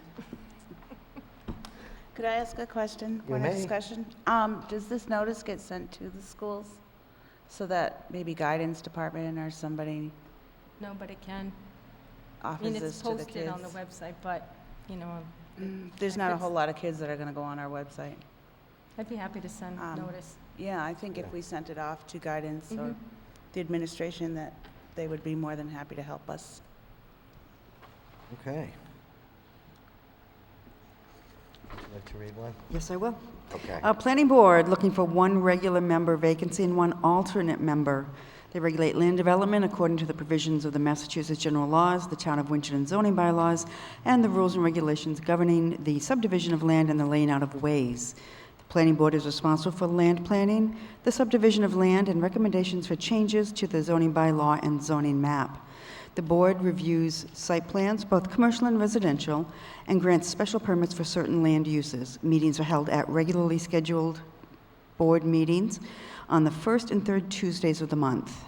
Could I ask a question? You Point of may. discussion? Does this notice get sent to the schools so that maybe guidance department or somebody No, but it can. I offers mean, it's this to the posted kids? on the website, but, you know, There's not a whole lot of kids that are going to go on our website. I'd be happy to send notice. Yeah, I think Yeah. if we sent it off to guidance or Mhm. the administration, that they would be more than happy to help us. Okay. Would you like to read one? Yes, I will. Okay. Planning Board, looking for 1 regular member vacancy and 1 alternate member. They regulate land development according to the provisions of the Massachusetts General Laws, the Town of Winchendon zoning bylaws, and the rules and regulations governing the subdivision of land and the laying out of ways. The Planning Board is responsible for land planning, the subdivision of land, and recommendations for changes to the zoning bylaw and zoning map. The board reviews site plans, both commercial and residential, and grants special permits for certain land uses. Meetings are held at regularly scheduled board meetings on the 1st and 3rd Tuesdays of the month.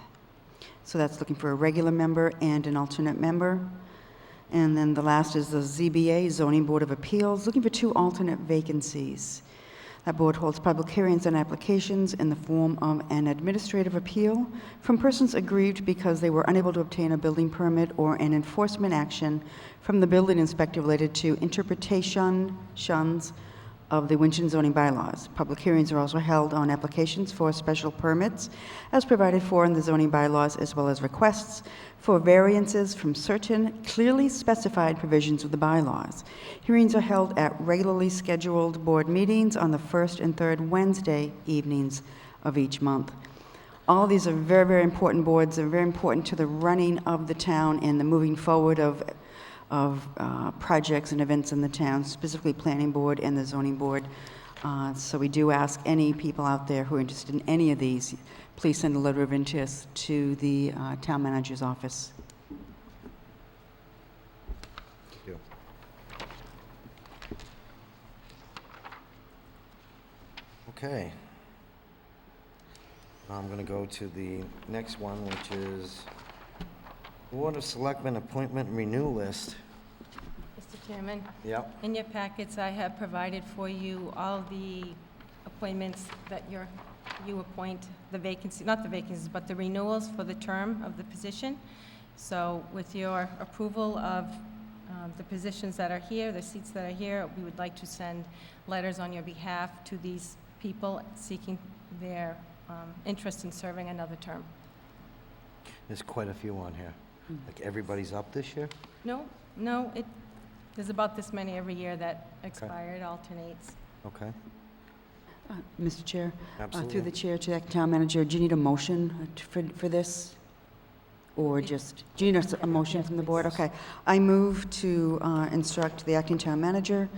So that's looking for a regular member and an alternate member. And then the last is the ZBA, Zoning Board of Appeals, looking for 2 alternate vacancies. That board holds public hearings on applications in the form of an administrative appeal from persons aggrieved because they were unable to obtain a building permit or an enforcement action from the building inspector related to interpretations of the Winchendon zoning bylaws. Public hearings are also held on applications for special permits as provided for in the zoning bylaws, as well as requests for variances from certain clearly specified provisions of the bylaws. Hearings are held at regularly scheduled board meetings on the first and third Wednesday evenings of each month. All these are very, very important boards. They're very important to the running of the town and the moving forward of projects and events in the town, specifically planning board and the zoning board. So we do ask any people out there who are interested in any of these, please send a letter of interest to the town manager's office. Thank you. Okay. Now I'm going to go to the next one, which is Board of Selectmen Appointment and Renew List. Mr. Chairman, Yep. in your packets, I have provided for you all the appointments that you appoint, the vacancy, not the vacancies, but the renewals for the term of the position. So with your approval of the positions that are here, the seats that are here, we would like to send letters on your behalf to these people seeking their interest in serving another term. There's quite a few on here. Like everybody's up this year? No, there's about this many every year that expire. It alternates. Okay. Mr. Chair? Absolutely. Through the chair to the acting town manager, do you need a motion for this? Or just, do you need a motion from the board? Okay. I move to instruct the acting town manager,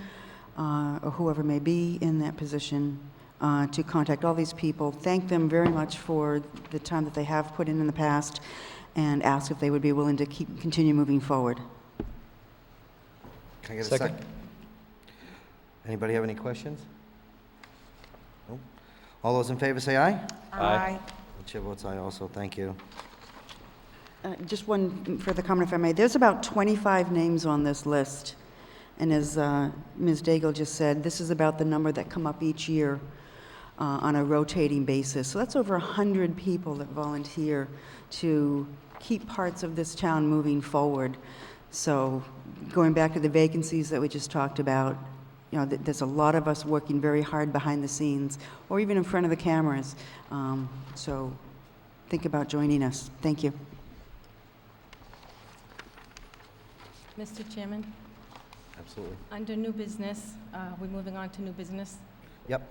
or whoever may be in that position, to contact all these people, thank them very much for the time that they have put in the past, and ask if they would be willing to continue moving forward. Can I get a Second. second? Anybody have any questions? No? All those in favor say aye. Aye. The chair votes aye also. Thank you. Just one further comment, if I may. There's about 25 names on this list, and as Ms. Daigle just said, this is about the number that come up each year on a rotating basis. So that's over 100 people that volunteer to keep parts of this town moving forward. So going back to the vacancies that we just talked about, you know, there's a lot of us working very hard behind the scenes, or even in front of the cameras. So think about joining us. Thank you. Mr. Chairman, Absolutely. under new business, we're moving on to new business. Yep.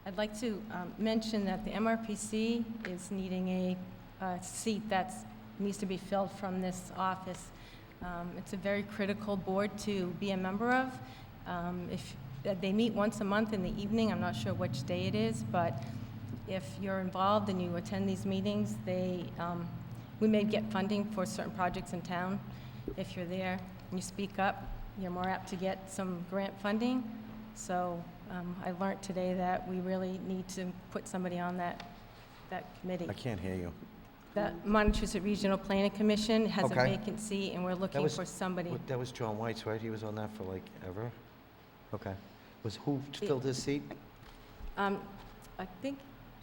I'd like to mention that the MRPC is needing a seat that needs to be filled from this office. It's a very critical board to be a member of. They meet once a month in the evening. I'm not sure which day it is, but if you're involved and you attend these meetings, we may get funding for certain projects in town. If you're there and you speak up, you're more apt to get some grant funding. So I learned today that we really need to put somebody on that committee. I can't hear you. The Montezuma Regional Planning Commission has a Okay. vacancy, and we're looking was- for somebody. That was John White's, right? He was on that for like ever? Okay. Who filled his seat? I think,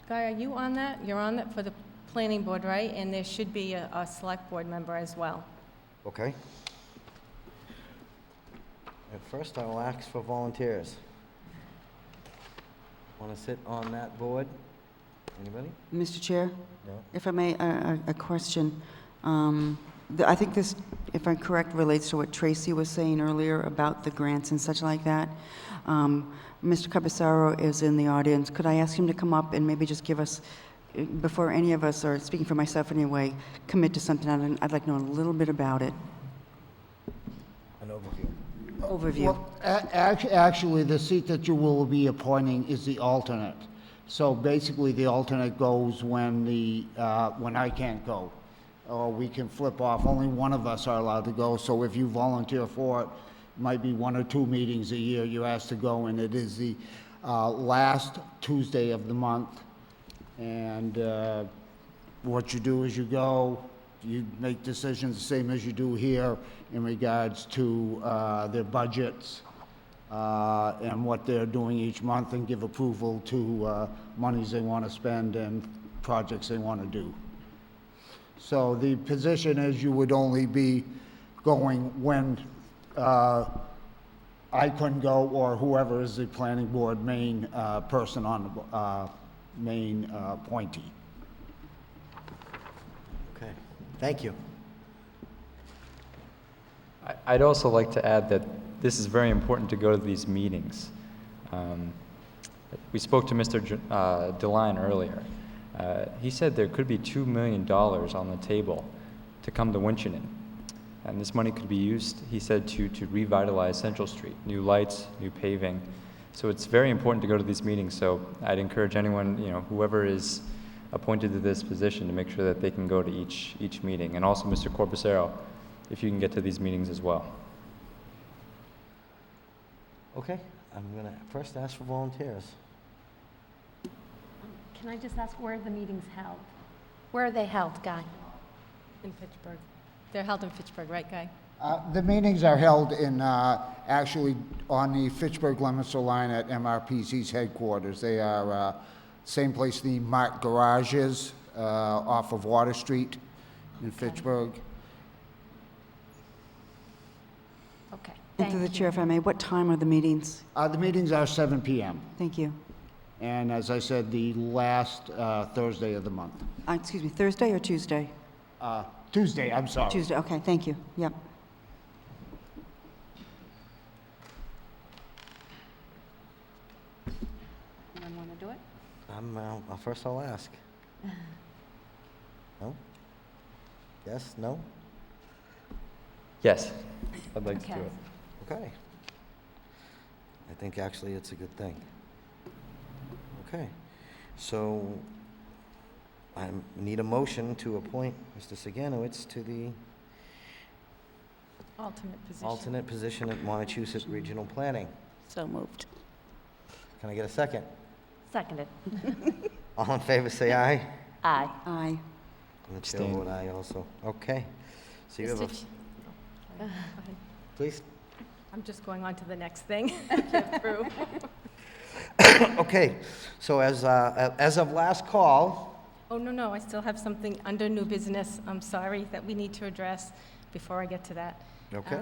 Guy, are you on that? You're on that for the planning board, right? And there should be a select board member as well. Okay. At first, I will ask for volunteers. Want to sit on that board? Anybody? Mr. Chair? No. If I may, a question. I think this, if I'm correct, relates to what Tracy was saying earlier about the grants and such like that. Mr. Cabasaro is in the audience. Could I ask him to come up and maybe just give us, before any of us, or speaking for myself anyway, commit to something? I'd like to know a little bit about it. An overview. Overview. Well, actually, the seat that you will be appointing is the alternate. So basically, the alternate goes when when I can't go, or we can flip off. Only one of us are allowed to go. So if you volunteer for it, might be 1 or 2 meetings a year you're asked to go, and it is the last Tuesday of the month. And what you do is you go, you make decisions the same as you do here in regards to their budgets and what they're doing each month and give approval to monies they want to spend and projects they want to do. So the position is you would only be going when I couldn't go or whoever is the planning board main person on the main appointee. Okay, thank you. I'd also like to add that this is very important to go to these meetings. We spoke to Mr. DeLine earlier. He said there could be $2 million on the table to come to Winchendon. And this money could be used, he said, to revitalize Central Street. New lights, new paving. So it's very important to go to these meetings. So I'd encourage anyone, whoever is appointed to this position, to make sure that they can go to each meeting. And also Mr. Corbacero, if you can get to these meetings as well. Okay, I'm gonna first ask for volunteers. Can I just ask where the meeting's held? Where are they held, Guy? In Fitchburg. They're held in Fitchburg, right, Guy? The meetings are held in, actually, on the Fitchburg-Leominster line at MRPC's headquarters. They are same place the Mart Garage is, off of Water Street in Fitchburg. Okay, And through the chair, if I may, what time are the meetings? The meetings are 7 p.m. Thank you. And as I said, the last Thursday of the month. Excuse me, Thursday or Tuesday? Tuesday, I'm sorry. Tuesday, okay, thank you. Yep. anyone want to do it? First I'll ask. No? Yes, no? Yes, I'd like to do Okay. it. Okay. I think actually it's a good thing. Okay, so I need a motion to appoint Mr. Saganowitz to the alternate position at Montechusett Regional Planning. So moved. Can I get a second? Seconded. All in favor, say aye. Aye. Aye. And the chair Abstain. vote aye also. Okay. So you have a, Mr. Go ahead. please? I'm just going on to the next thing. Get through. Okay, so as of last call, Oh, no, I still have something under new business, I'm sorry, that we need to address before I get to that. okay,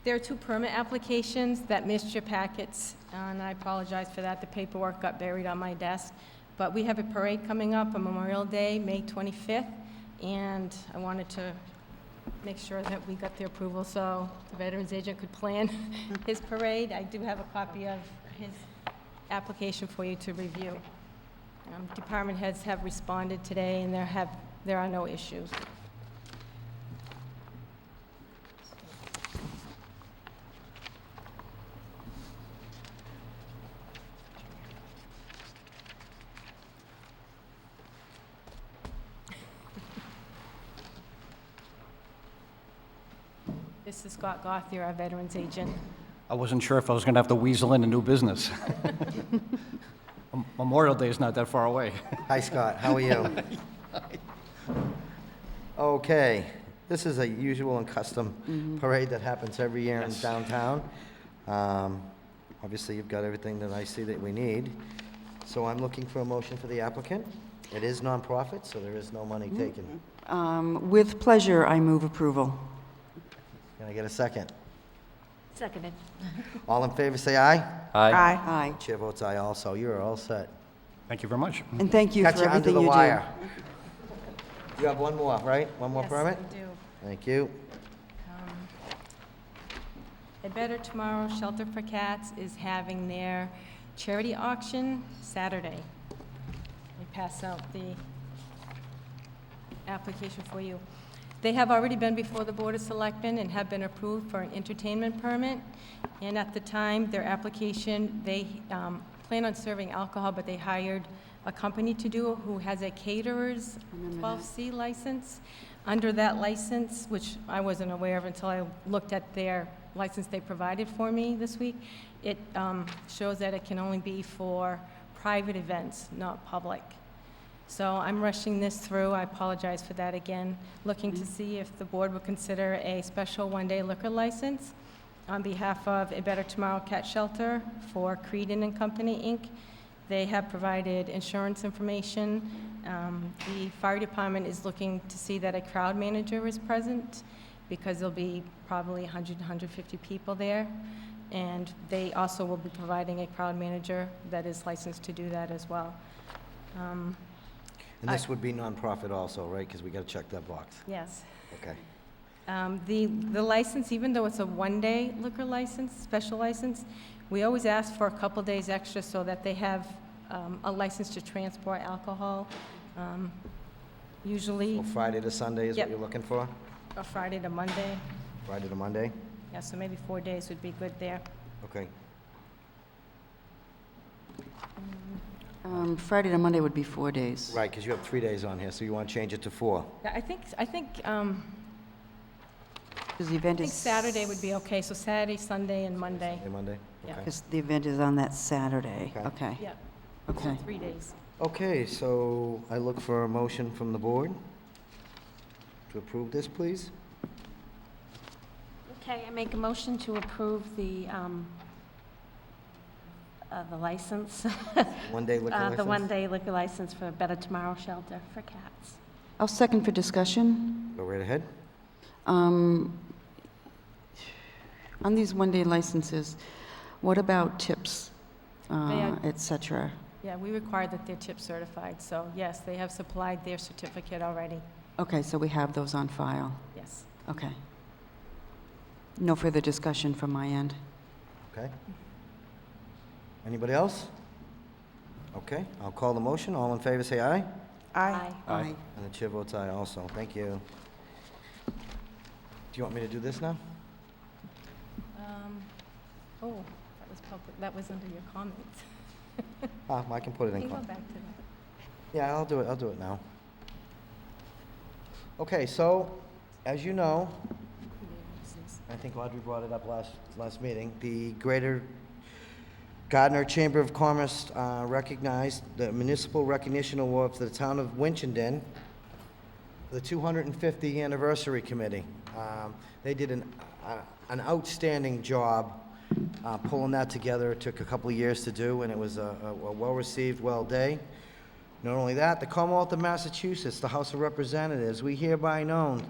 There are 2 permit applications that missed your packets, and I apologize for that. The paperwork got buried on my desk. But we have a parade coming up on Memorial Day, May 25th, and I wanted to make sure that we got the approval so the Veterans Agent could plan his parade. I do have a copy of his application for you to review. Department heads have responded today, and there are no issues. This is Scott Gothier, our Veterans Agent. I wasn't sure if I was going to have to weasel in a new business. Memorial Day is not that far away. hi Scott, how are you? Okay, this is a usual and custom parade that happens every year in downtown. Obviously, you've got everything that I see that we need. So I'm looking for a motion for the applicant. It is nonprofit, so there is no money taken. With pleasure, I move approval. Can I get a second? Seconded. All in favor, say aye. Aye. Aye. Chair votes aye also. You are all set. Thank you very much. And thank you Got for you under everything the you do. wire. You have one more, right? One more permit? Yes, I do. Thank you. At Better Tomorrow, Shelter for Cats is having their charity auction Saturday. I pass out the application for you. They have already been before the Board of Selectmen and have been approved for an entertainment permit. And at the time, their application, they plan on serving alcohol, but they hired a company to do it who has a caterer's 12C license. Under that license, which I wasn't aware of until I looked at their license they provided for me this week, it shows that it can only be for private events, not public. So I'm rushing this through. I apologize for that again. Looking to see if the board would consider a special one-day liquor license. on behalf of A Better Tomorrow Cat Shelter for Creedon and Company, Inc. They have provided insurance information. The fire department is looking to see that a crowd manager is present because there'll be probably 100, 150 people there. And they also will be providing a crowd manager that is licensed to do that as well. And this would be nonprofit also, right? Because we got to check that box. Yes. Okay. The license, even though it's a one-day liquor license, special license, we always ask for a couple days extra so that they have a license to transport alcohol. Usually, So Friday to Sunday is what Yep. you're looking for? a Friday to Monday. Friday to Monday? Yeah, so maybe 4 days would be good there. Okay. Friday to Monday would be 4 days. Right, because you have 3 days on here, so you want to change it to 4. Yeah, I think Because the event is... Saturday would be okay, so Saturday, Sunday, and Monday. Saturday, Monday? Yeah. Okay. Because the event is on that Saturday. Okay. Okay. Yeah, Okay. 3 days. Okay, so I look for a motion from the board to approve this, please. Okay, I make a motion to approve the license. One-day liquor license? The one-day liquor license for Better Tomorrow Shelter for cats. I'll second for discussion. Go right ahead. On these one-day licenses, what about tips, et cetera? Yeah, we require that they're tip certified, so yes, they have supplied their certificate already. Okay, so we have those on file. Yes. Okay. No further discussion from my end. Okay. Anybody else? Okay, I'll call the motion. All in favor, say aye. Aye. Aye. And the chair votes aye also. Thank you. Do you want me to do this now? Oh, that was public, that was under your comments. I can put it We in. can go con- back to that. Yeah, I'll do it now. Okay, so, as you know, I think Audrey brought it up last meeting, the Greater Gardner Chamber of Commerce recognized the Municipal Recognition Award for the town of Winchendon, the 250th Anniversary Committee. They did an outstanding job pulling that together. It took a couple of years to do, and it was a well-received, day. Not only that, the Commonwealth of Massachusetts, the House of Representatives, we hereby known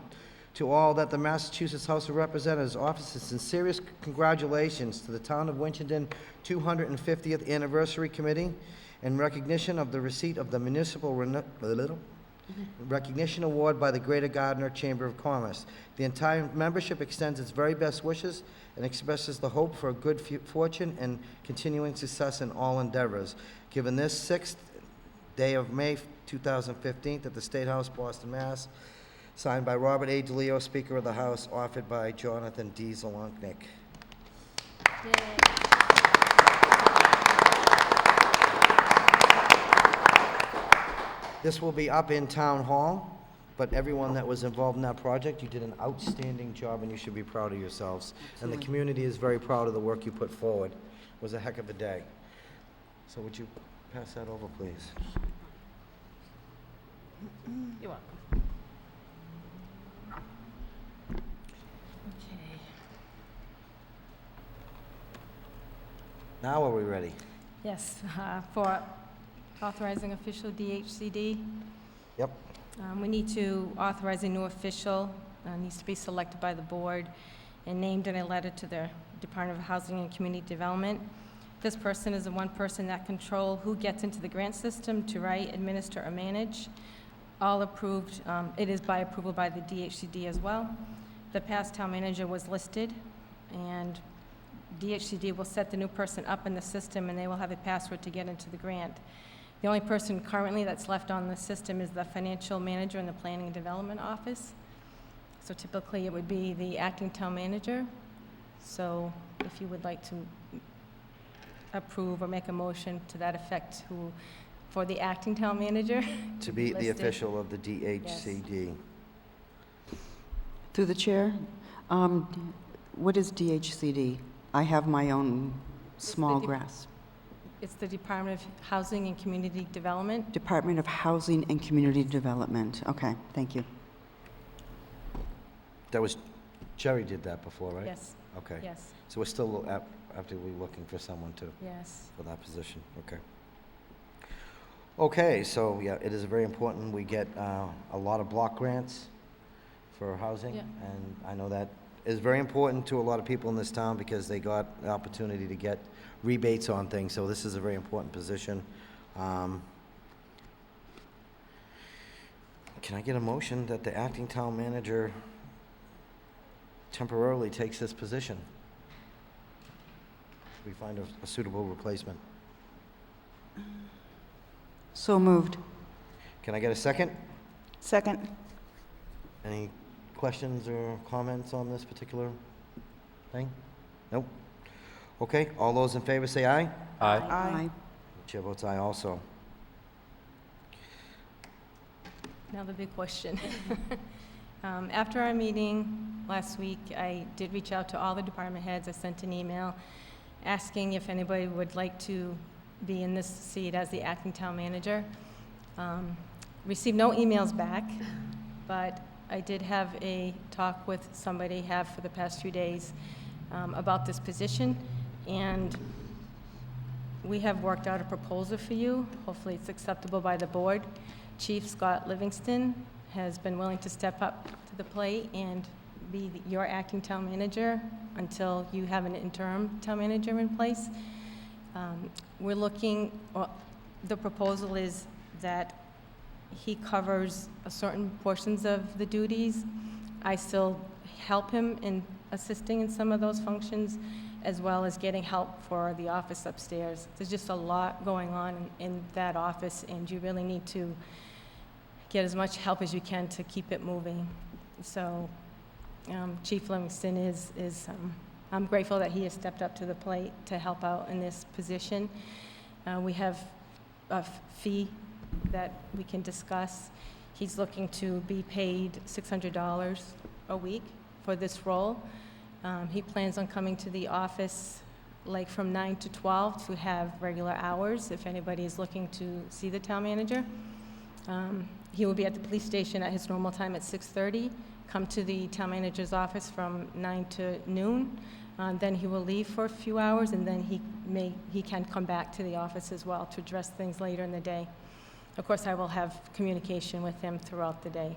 to all that the Massachusetts House of Representatives offers its sincerest congratulations to the town of Winchendon 250th Anniversary Committee in recognition of the receipt of the Municipal Recognition Award by the Greater Gardner Chamber of Commerce. The entire membership extends its very best wishes and expresses the hope for a good fortune and continuing success in all endeavors. Given this 6th day of May 2015 at the State House, Boston, Mass., signed by Robert A. DeLeo, Speaker of the House, offered by Jonathan D. Zalonnik. This will be up in Town Hall, but everyone that was involved in that project, you did an outstanding job, and you should be proud of yourselves. And the community is very proud of the work you put forward. It was a heck of a day. So would you pass that over, please? You're welcome. Okay. Now are we ready? Yes, for authorizing official DHCD. Yep. We need to authorize a new official, needs to be selected by the board and named in a letter to the Department of Housing and Community Development. This person is the one person that control who gets into the grant system to write, administer, or manage. All approved, it is by approval by the DHCD as well. The past town manager was listed, and DHCD will set the new person up in the system, and they will have a password to get into the grant. The only person currently that's left on the system is the financial manager in the Planning and Development Office. So typically, it would be the acting town manager. So if you would like to approve or make a motion to that effect for the acting town manager. To be the listed. official of the DHCD. Through the chair, what is DHCD? I have my own small grasp. It's the Department of Housing and Community Development. Department of Housing and Community Development. Okay, thank you. That was, Jerry did that before, right? Yes. Okay. Yes, So we're still actively looking for someone to, yes. for that position, okay. Okay, so, yeah, it is very important we get a lot of block grants for housing. Yeah. And I know that is very important to a lot of people in this town because they got the opportunity to get rebates on things, so this is a very important position. Can I get a motion that the acting town manager temporarily takes this position? We find a suitable replacement. So moved. Can I get a second? Second. Any questions or comments on this particular thing? Nope. Okay, all those in favor say aye. Aye. Aye. Chair votes aye also. Now the big question. After our meeting last week, I did reach out to all the department heads. I sent an email asking if anybody would like to be in this seat as the acting town manager. Received no emails back, but I did have a talk with somebody, have for the past few days, about this position, and we have worked out a proposal for you. Hopefully it's acceptable by the board. Chief Scott Livingston has been willing to step up to the plate and be your acting town manager until you have an interim town manager in place. We're looking, the proposal is that he covers a certain portions of the duties. I still help him in assisting in some of those functions, as well as getting help for the office upstairs. There's just a lot going on in that office, and you really need to get as much help as you can to keep it moving. So Chief Livingston I'm grateful that he has stepped up to the plate to help out in this position. We have a fee that we can discuss. He's looking to be paid $600 a week for this role. He plans on coming to the office like from 9 to 12 to have regular hours if anybody is looking to see the town manager. He will be at the police station at his normal time at 6:30, come to the town manager's office from 9 to noon. Then he will leave for a few hours, and then he can come back to the office as well to address things later in the day. Of course, I will have communication with him throughout the day.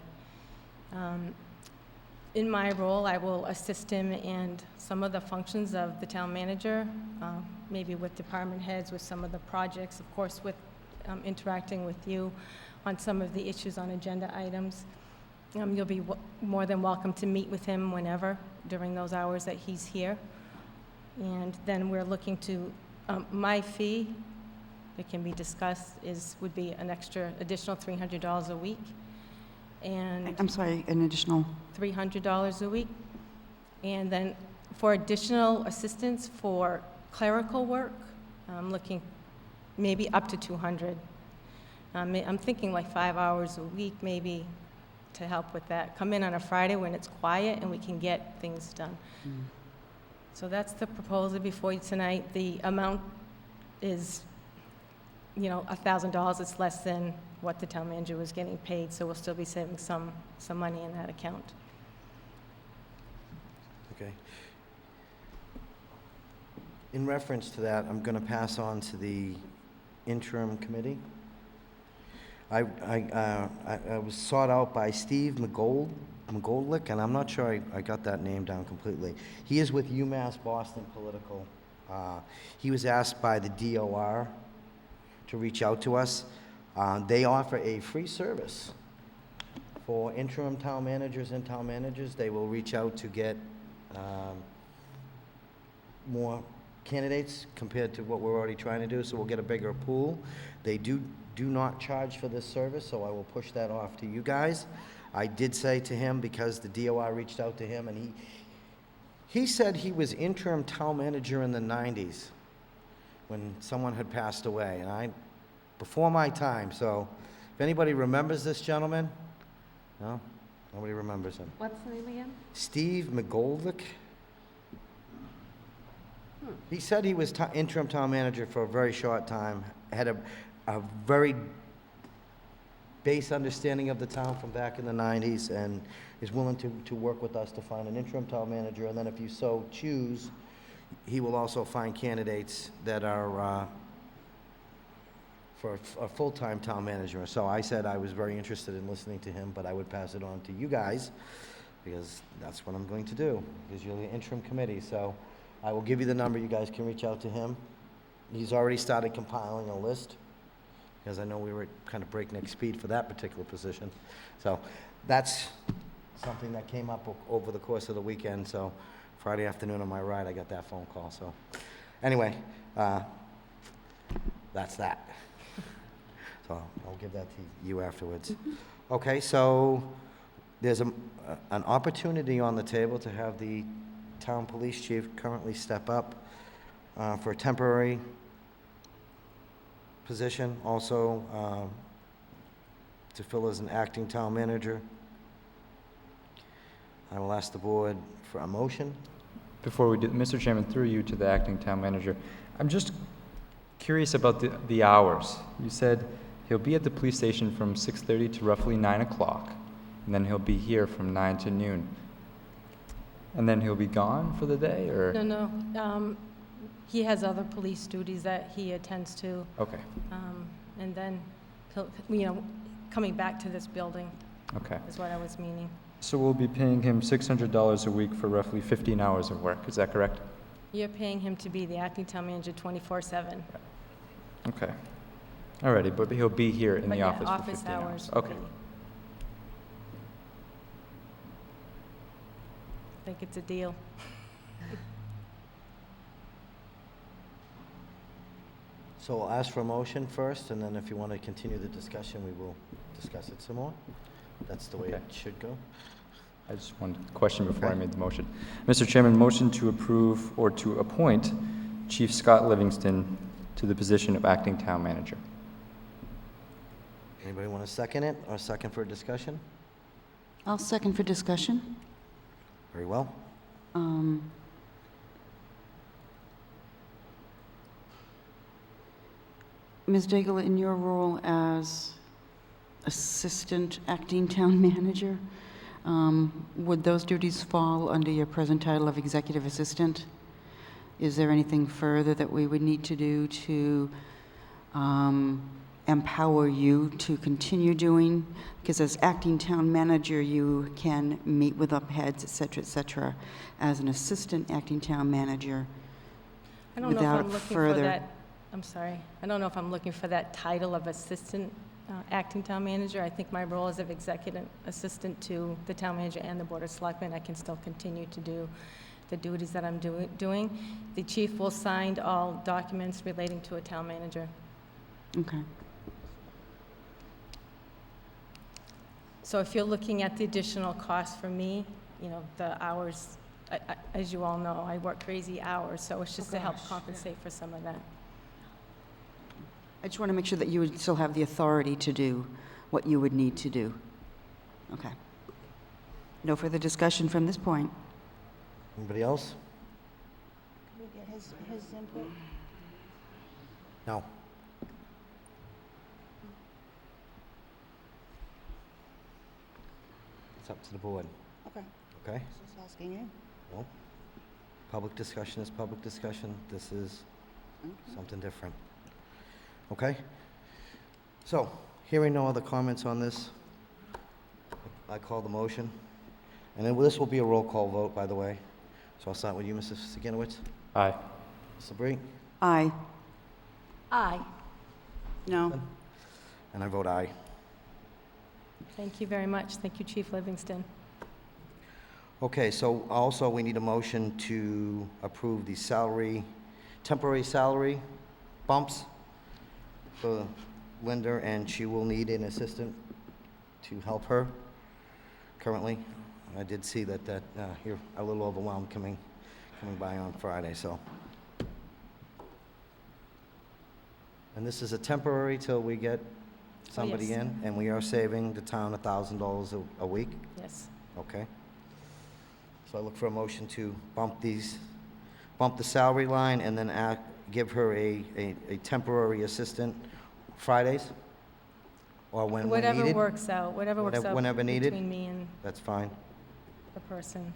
In my role, I will assist him in some of the functions of the town manager, maybe with department heads, with some of the projects, of course, with interacting with you on some of the issues on agenda items. You'll be more than welcome to meet with him whenever during those hours that he's here. And then we're looking to, my fee that can be discussed would be an additional $300 a week. And I'm sorry, an additional? $300 a week. And then for additional assistance for clerical work, I'm looking maybe up to $200. I'm thinking like 5 hours a week maybe to help with that. Come in on a Friday when it's quiet and we can get things done. So that's the proposal before you tonight. The amount is, $1,000. It's less than what the town manager was getting paid, so we'll still be saving some money in that account. Okay. In reference to that, I'm going to pass on to the interim committee. I was sought out by Steve McGoldlick, and I'm not sure I got that name down completely. He is with UMass Boston Political. He was asked by the DOR to reach out to us. They offer a free service for interim town managers and town managers. They will reach out to get more candidates compared to what we're already trying to do, so we'll get a bigger pool. They do not charge for this service, so I will push that off to you guys. I did say to him, because the DOR reached out to him, and he said he was interim town manager in the 90s when someone had passed away, and before my time, so if anybody remembers this gentleman? No? Nobody remembers him. What's the name again? Steve McGoldlick. He said he was interim town manager for a very short time, had a very base understanding of the town from back in the 90s and is willing to work with us to find an interim town manager. And then if you so choose, he will also find candidates that are for a full-time town manager. So I said I was very interested in listening to him, but I would pass it on to you guys because that's what I'm going to do, because you're the interim committee. So I will give you the number. You guys can reach out to him. He's already started compiling a list, because I know we were at kind of breakneck speed for that particular position. So that's something that came up over the course of the weekend. So Friday afternoon on my ride, I got that phone call. So anyway, that's that. So I'll give that to you afterwards. Okay, so there's an opportunity on the table to have the town police chief currently step up for a temporary position, also to fill as an acting town manager. I will ask the board for a motion. Before we do, Mr. Chairman, through you to the acting town manager, I'm just curious about the hours. You said he'll be at the police station from 6:30 to roughly 9 o'clock, and then he'll be here from 9 to noon. And then he'll be gone for the day, or? No. He has other police duties that he attends to. Okay. And then he'll, coming back to this building. Okay. Is what I was meaning. So we'll be paying him $600 a week for roughly 15 hours of work. Is that correct? You're paying him to be the acting town manager 24/7. Okay. Alrighty, but he'll be here in But the yeah, office for office 15 hours. hours. Okay. I think it's a deal. So I'll ask for a motion first, and then if you want to continue the discussion, we will discuss it some more. That's the way it should go. I just wanted to question before I made the motion. Mr. Chairman, motion to approve or to appoint Chief Scott Livingston to the position of acting town manager. Anybody want to second it, or second for discussion? I'll second for discussion. Very well. Ms. Daigle, in your role as assistant acting town manager, would those duties fall under your present title of executive assistant? Is there anything further that we would need to do to empower you to continue doing? Because as acting town manager, you can meet with up heads, et cetera, et cetera. As an assistant acting town manager, I don't know if without I'm looking further- for that, I'm sorry. I don't know if I'm looking for that title of assistant acting town manager. I think my role as an executive assistant to the town manager and the board of selectmen, I can still continue to do the duties that I'm doing. The chief will sign all documents relating to a town manager. Okay. So if you're looking at the additional cost for me, the hours, as you all know, I work crazy hours, so it's just to help compensate for some of that. I just want to make sure that you would still have the authority to do what you would need to do. Okay. No further discussion from this point. Anybody else? Can we get his input? No. It's up to the board. Okay. Okay? Just asking you. Well, public discussion is public discussion. This is something different. Okay? So, hearing no other comments on this, I call the motion. And then this will be a roll call vote, by the way. So I'll start with you, Mrs. Saginowitz. Aye. Mr. Bree? Aye. Aye. No. And I vote aye. Thank you very much. Thank you, Chief Livingston. Okay, so also we need a motion to approve the temporary salary bumps for Linda, and she will need an assistant to help her currently. I did see that you're a little overwhelmed coming by on Friday, so. And this is a temporary till we get somebody yes. in, and we are saving the town $1,000 a week? Yes. Okay. So I look for a motion to bump the salary line and then give her a temporary assistant Fridays Or when Whatever needed? works out, whatever works out Whenever needed? between me and That's fine. the person.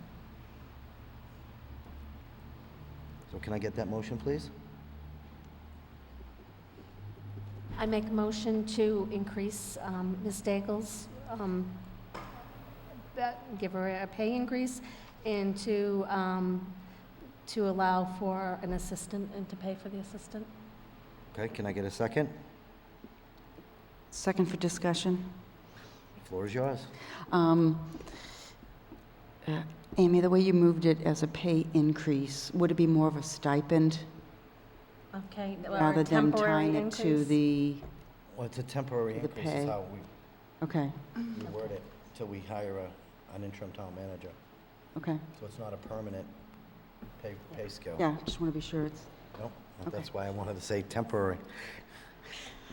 So can I get that motion, please? I make a motion to increase Ms. Daigle's, give her a pay increase, and to allow for an assistant and to pay for the assistant. Okay, can I get a second? Second for discussion. The floor is yours. Amy, the way you moved it as a pay increase, would it be more of a stipend Okay, or rather a than temporary tying it to increase? the, Well, it's a temporary The increase, pay. is how okay, we word it, till we hire an interim town manager. okay. So it's not a permanent pay scale. Yeah, just want to be sure it's, Nope, Okay. that's why I wanted to say temporary.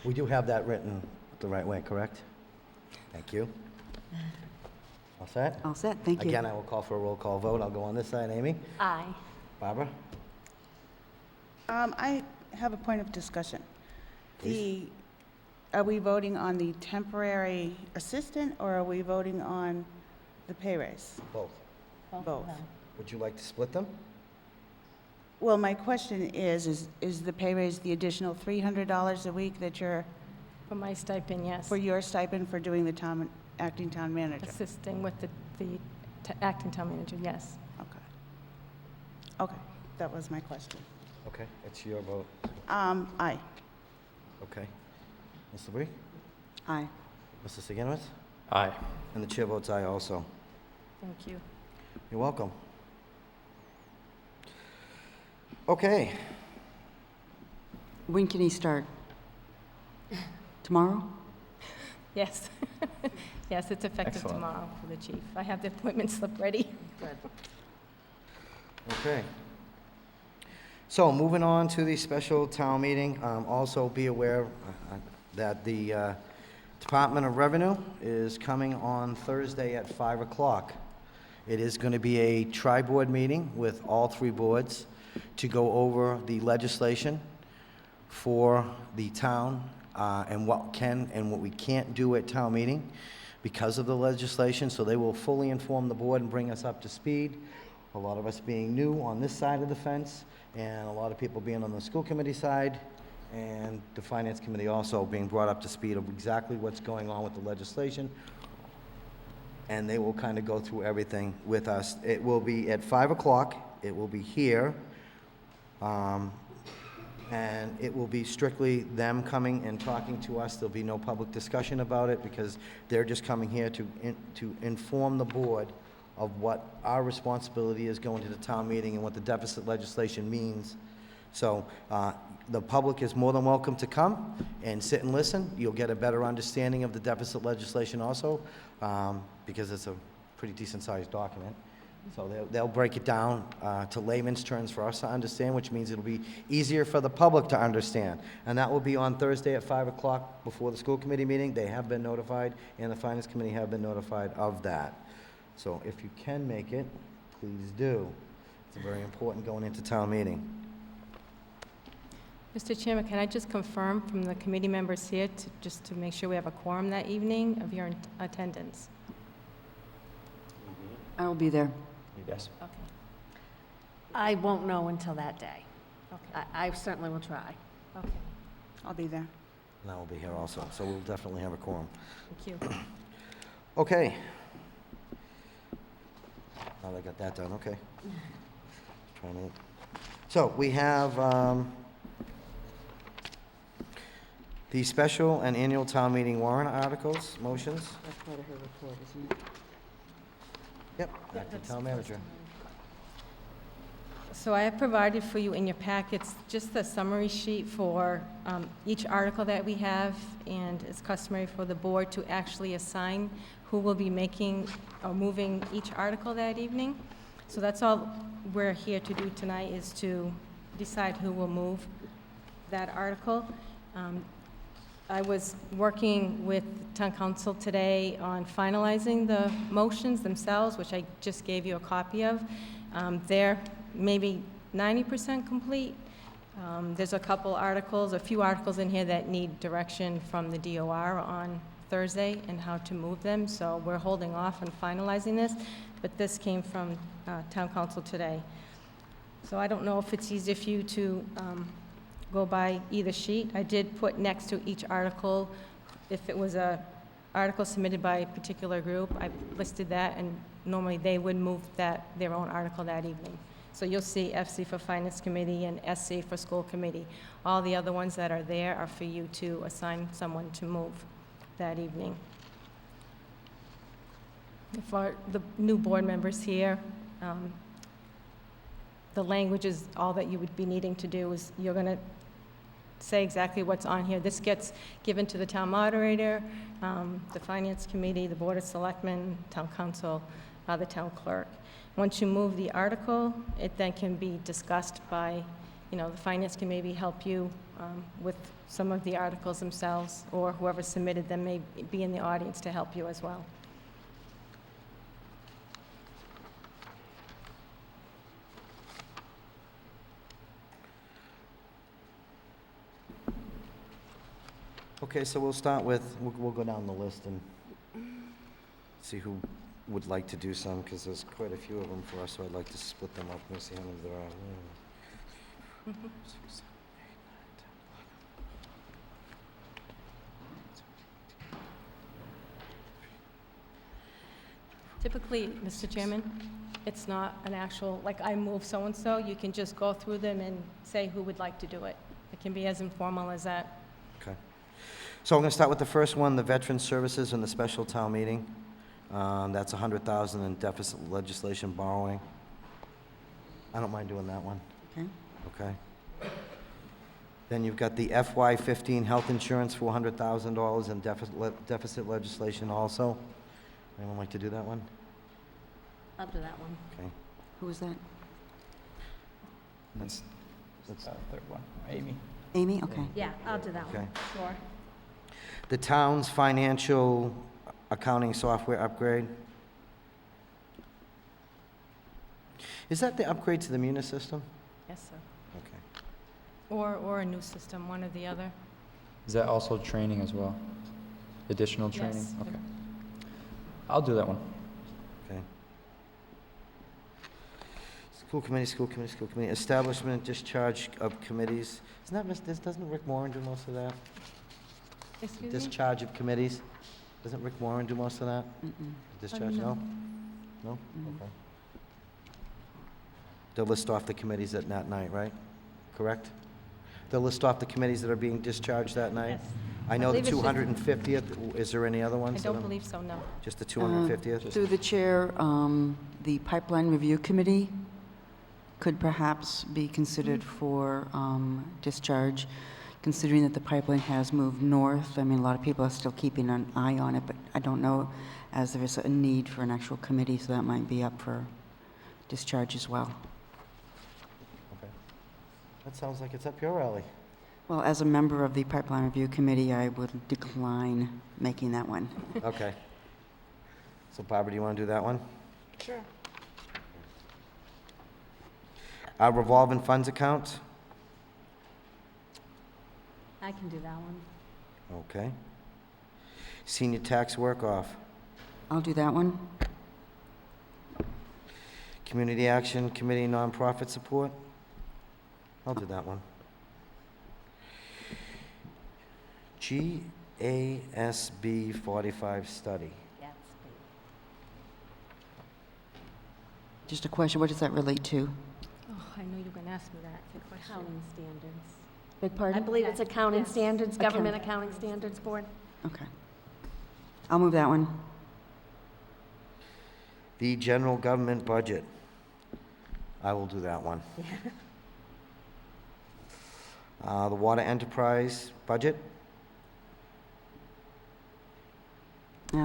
We do have that written the right way, correct? Thank you. All set? all set, thank you. Again, I will call for a roll call vote. I'll go on this side. Amy? Aye. Barbara? I have a point of discussion. Please. Are we voting on the temporary assistant, or are we voting on the pay raise? Both. Both. Would you like to split them? Well, my question is the pay raise the additional $300 a week that you're, For my stipend, yes. for your stipend for doing the acting town manager? Assisting with the acting town manager, yes. Okay. Okay, that was my question. Okay, it's your vote. Aye. Okay. Ms. LeBrie? Aye. Mr. Sigenowitz? Aye. And the chair votes aye also. Thank you. You're welcome. Okay, When can he start? Tomorrow? Yes. Yes, it's effective Excellent. tomorrow for the chief. I have the appointment slip ready. okay. So moving on to the special town meeting, also be aware that the Department of Revenue is coming on Thursday at 5 o'clock. It is going to be a tri-board meeting with all three boards to go over the legislation for the town and what can and what we can't do at town meeting because of the legislation. So they will fully inform the board and bring us up to speed. A lot of us being new on this side of the fence, and a lot of people being on the school committee side, and the finance committee also being brought up to speed of exactly what's going on with the legislation. And they will kind of go through everything with us. It will be at 5 o'clock. It will be here. And it will be strictly them coming and talking to us. There'll be no public discussion about it because they're just coming here to inform the board of what our responsibility is going to the town meeting and what the deficit legislation means. So the public is more than welcome to come and sit and listen. You'll get a better understanding of the deficit legislation also because it's a pretty decent-sized document. So they'll break it down to layman's terms for us to understand, which means it'll be easier for the public to understand. And that will be on Thursday at 5 o'clock before the school committee meeting. They have been notified, and the finance committee have been notified of that. So if you can make it, please do. It's very important going into town meeting. Mr. Chairman, can I just confirm from the committee members here just to make sure we have a quorum that evening of your attendance? I will be there. Yes. Okay. I won't know until that day. Okay. I certainly will try. Okay. I'll be there. And I will be here also, so we'll definitely have a quorum. Thank you. Okay. Now that I got that done, okay. So we have the special and annual town meeting warrant articles, motions. That's part of her report, isn't it? Yep, acting town manager. So I have provided for you in your packets just the summary sheet for each article that we have, and it's customary for the board to actually assign who will be making or moving each article that evening. So that's all we're here to do tonight, is to decide who will move that article. I was working with town council today on finalizing the motions themselves, which I just gave you a copy of. They're maybe 90% complete. There's a few articles in here that need direction from the DOR on Thursday and how to move them, so we're holding off on finalizing this, but this came from Town Council today. So I don't know if it's easier for you to go by either sheet. I did put next to each article, if it was a article submitted by a particular group, I listed that, and normally they would move their own article that evening. So you'll see FC for Finance Committee and SC for School Committee. All the other ones that are there are for you to assign someone to move that evening. For the new board members here, the language is all that you would be needing to do is you're going to say exactly what's on here. This gets given to the town moderator, the Finance Committee, the Board of Selectmen, Town Council, the town clerk. Once you move the article, it then can be discussed by, the Finance can maybe help you with some of the articles themselves, or whoever submitted them may be in the audience to help you as well. Okay, so we'll start with, we'll go down the list and see who would like to do some, because there's quite a few of them for us, so I'd like to split them up. Let me see how many there are. 6, 7, 8, 9, 10, 11. Typically, Mr. Chairman, it's not an actual, like, I move so-and-so. You can just go through them and say who would like to do it. It can be as informal as that. Okay. So I'm going to start with the first one, the Veteran Services and the Special Town Meeting. That's $100,000 in deficit legislation borrowing. I don't mind doing that one. Okay. Okay. Then you've got the FY15 health insurance, $400,000 in deficit legislation also. Anyone like to do that one? I'll do that one. Okay. Who was that? That's Third one, Amy. Amy? Okay. Yeah, I'll do that Okay. one. Sure. the town's financial accounting software upgrade. Is that the upgrade to the Munis system? Yes, sir. Okay. Or a new system, one or the other. Is that also training as well? Additional training? Yes. Okay. I'll do that one. Okay. School committee, establishment, discharge of committees. Isn't that, doesn't Rick Warren do most of that? Excuse me? Discharge of committees? Doesn't Rick Warren do most of that? Discharge, no? No? Okay. They'll list off the committees at that night, right? Correct? They'll list off the committees that are being discharged that night? Yes. I know the believe it's just- 250th, is there any other I ones? don't believe so, no. Just the 250th? Through the chair, the Pipeline Review Committee could perhaps be considered for discharge, considering that the pipeline has moved north. I mean, a lot of people are still keeping an eye on it, but I don't know as there is a need for an actual committee, so that might be up for discharge as well. Okay. That sounds like it's up your alley. Well, as a member of the Pipeline Review Committee, I would decline making that one. Okay. So Barbara, do you want to do that one? Sure. Our revolving funds account? I can do that one. Okay. Senior tax work-off. I'll do that one. Community Action Committee nonprofit support? I'll do that one. GASB 45 study. Yes. Just a question, what does that relate to? Oh, I know you were going to ask me that. Good question. Accounting standards. Beg I pardon? believe it's accounting standards, Account- Government Accounting Standards Board. Okay. I'll move that one. The general government budget. I will do that one. The water enterprise budget.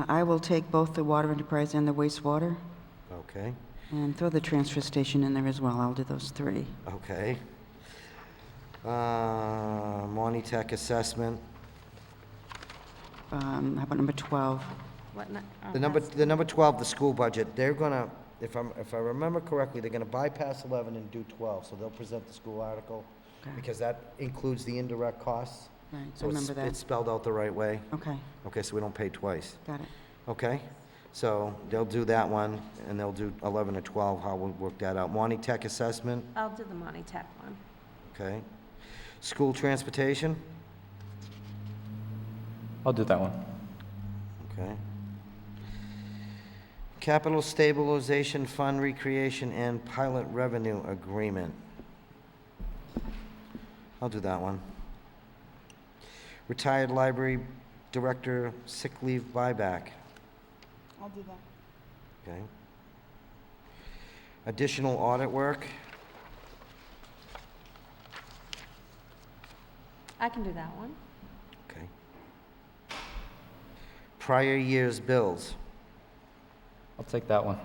I will take both the water enterprise and the wastewater, Okay, and throw the transfer station in there as well. I'll do those three. okay. Monty Tech assessment. How about number 12? What, The number 12, the school budget, they're gonna, if I remember correctly, they're gonna bypass 11 and do 12, so they'll present the school article, Okay. because that includes the indirect costs. Right, I So it's- remember that. It's spelled out the right way. Okay, Okay, so we don't pay twice. got it. Okay? So they'll do that one, and they'll do 11 or 12, how we work that out. Monty Tech assessment, I'll do the Monty Tech one. okay? School transportation, I'll do that one. okay? Capital Stabilization Fund Recreation and Pilot Revenue Agreement. I'll do that one. Retired Library Director sick leave buyback, I'll do that. okay? Additional audit work, I can do that one. okay? Prior year's bills, I'll take that one.